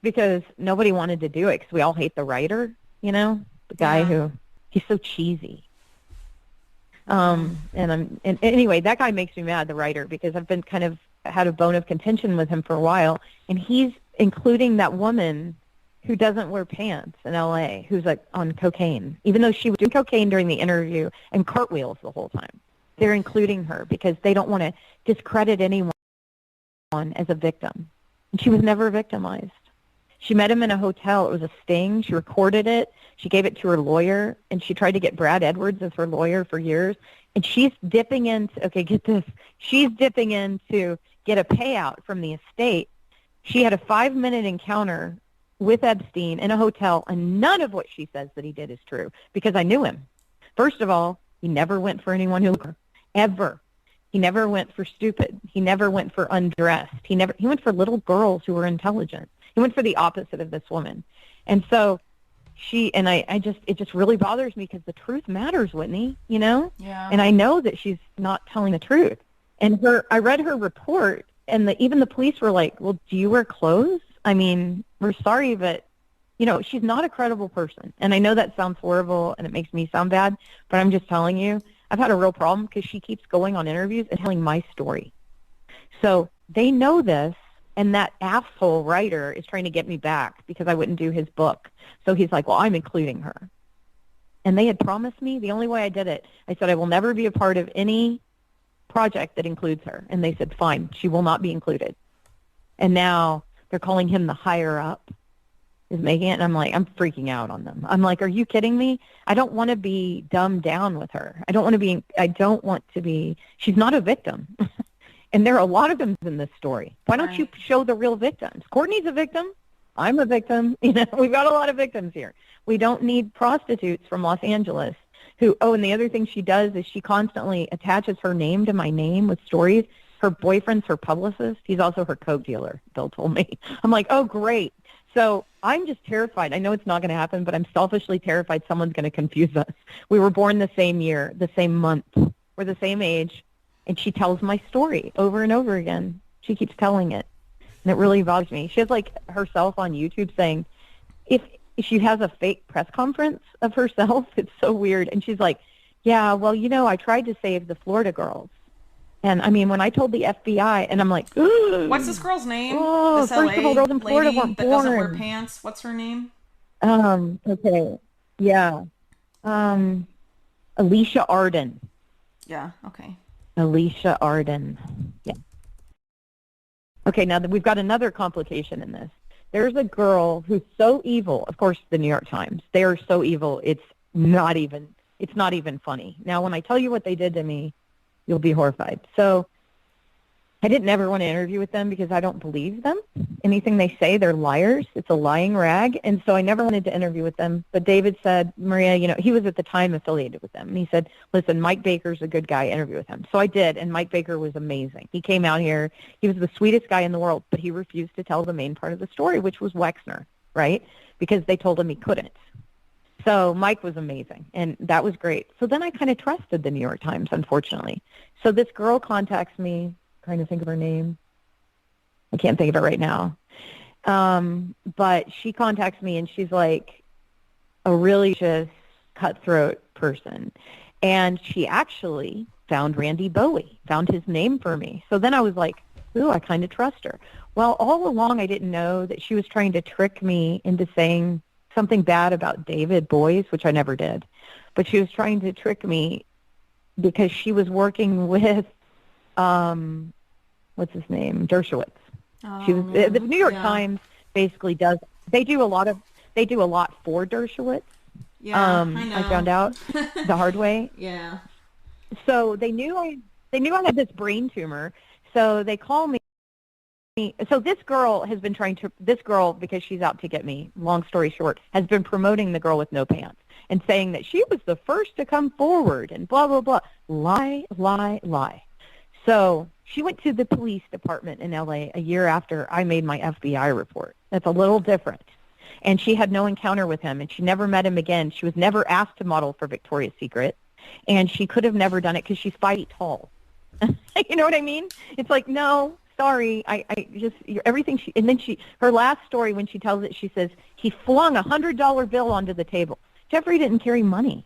because nobody wanted to do it because we all hate the writer, the guy who, he's so cheesy. And anyway, that guy makes me mad, the writer, because I've been kind of had a bone of contention with him for a while. And he's including that woman who doesn't wear pants in LA, who's like on cocaine, even though she was doing cocaine during the interview and cartwheels the whole time. They're including her because they don't want to discredit anyone as a victim. And she was never victimized. She met him in a hotel. It was a sting. She recorded it. She gave it to her lawyer, and she tried to get Brad Edwards as her lawyer for years. And she's dipping into, okay, get this, she's dipping in to get a payout from the estate. She had a 5-minute encounter with Epstein in a hotel, and none of what she says that he did is true because I knew him. First of all, he never went for anyone who, ever. He never went for stupid. He never went for undressed. He went for little girls who were intelligent. He went for the opposite of this woman. And so it just really bothers me because the truth matters, Whitney, you know? Yeah. And I know that she's not telling the truth. And I read her report, and even the police were like, well, do you wear clothes? I mean, we're sorry, but, you know, she's not a credible person. And I know that sounds horrible and it makes me sound bad, but I'm just telling you, I've had a real problem because she keeps going on interviews and telling my story. So they know this, and that asshole writer is trying to get me back because I wouldn't do his book. So he's like, well, I'm including her. And they had promised me, the only way I did it, I said, I will never be a part of any project that includes her. And they said, fine, she will not be included. And now they're calling him the higher up is making it. And I'm like, I'm freaking out on them. I'm like, are you kidding me? I don't want to be dumbed down with her. I don't want to be, she's not a victim. And there are a lot of them in this story. Why don't you show the real victims? Courtney's a victim. I'm a victim. You know, we've got a lot of victims here. We don't need prostitutes from Los Angeles who, and the other thing she does is she constantly attaches her name to my name with stories. Her boyfriend's her publicist. He's also her coke dealer, Bill told me. I'm like, oh, great. So I'm just terrified. I know it's not going to happen, but I'm selfishly terrified someone's going to confuse us. We were born the same year, the same month. We're the same age. And she tells my story over and over again. She keeps telling it. And it really bothers me. She has, like, herself on YouTube saying, if she has a fake press conference of herself, it's so weird. And she's like, yeah, well, you know, I tried to save the Florida girls. And, I mean, when I told the FBI, and I'm like, ooh. What's this girl's name? Oh, this first of all, girls in Florida lady weren't that born. doesn't wear pants. What's her name? Okay. Yeah. Alicia Arden. Yeah, okay. Alicia Arden. Yeah. Okay, now we've got another complication in this. There's a girl who's so evil. Of course, the New York Times. They are so evil. It's not even funny. Now, when I tell you what they did to me, you'll be horrified. So I didn't ever want to interview with them because I don't believe them. Anything they say, they're liars. It's a lying rag. And so I never wanted to interview with them. But David said, Maria, you know, he was at the time affiliated with them. And he said, listen, Mike Baker's a good guy. Interview with him. So I did. And Mike Baker was amazing. He came out here. He was the sweetest guy in the world. But he refused to tell the main part of the story, which was Wexner, right? Because they told him he couldn't. So Mike was amazing, and that was great. So then I kind of trusted the New York Times, unfortunately. So this girl contacts me, trying to think of her name. I can't think of it right now. But she contacts me, and she's like a really just cutthroat person. And she actually found Randy Bowie, found his name for me. So then I was like, ooh, I kind of trust her. Well, all along I didn't know that she was trying to trick me into saying something bad about David Boies, which I never did. But she was trying to trick me because she was working with, what's his name, Dershowitz. Oh, she was the New York Times basically does. They do a lot for Dershowitz. Yeah, I know. I found out the hard way. Yeah. So they knew I had this brain tumor. So they call me. So this girl, because she's out to get me, long story short, has been promoting the girl with no pants and saying that she was the first to come forward and blah, blah, blah. Lie, lie, lie. So she went to the police department in L.A. a year after I made my FBI report. That's a little different. And she had no encounter with him, and she never met him again. She was never asked to model for Victoria's Secret, and she could have never done it because she's 5 feet tall. You know what I mean? It's like, no. Sorry, I just everything her last story when she tells it, she says he flung $100 bill onto the table. Jeffrey didn't carry money.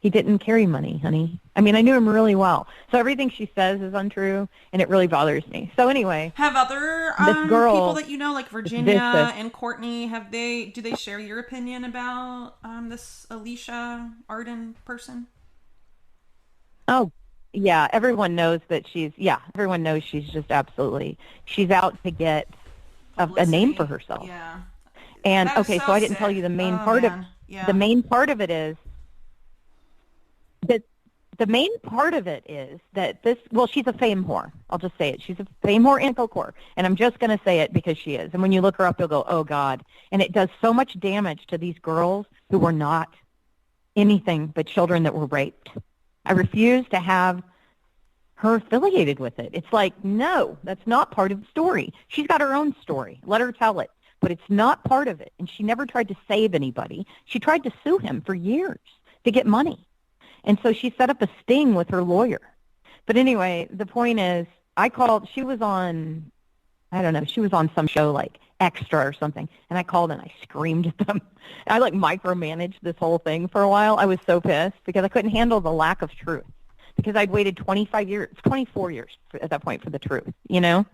He didn't carry money, honey. I mean, I knew him really well. So everything she says is untrue, and it really bothers me. So anyway, have other this girl, people that you know, like Virginia and Courtney, do they share your opinion about this Alicia Arden person? Oh. Yeah, everyone knows she's just absolutely, she's out to get a name for herself. Yeah. And okay, so I didn't tell you the main part the main part of it is that she's a fame whore. I'll just say it. She's a fame whore and coke whore. And I'm just going to say it because she is. And when you look her up, you'll go, oh God. And it does so much damage to these girls who were not anything but children that were raped. I refuse to have her affiliated with it. It's like, no, that's not part of the story. She's got her own story. Let her tell it. but it's not part of it. And she never tried to save anybody. She tried to sue him for years to get money. And so she set up a sting with her lawyer. But anyway, the point is, I called, she was on, I don't know, she was on some show like Extra or something, and I called and I screamed at them. I like micromanaged this whole thing for a while. I was so pissed because I couldn't handle the lack of truth, because I'd waited 24 years at that point for the truth, you know?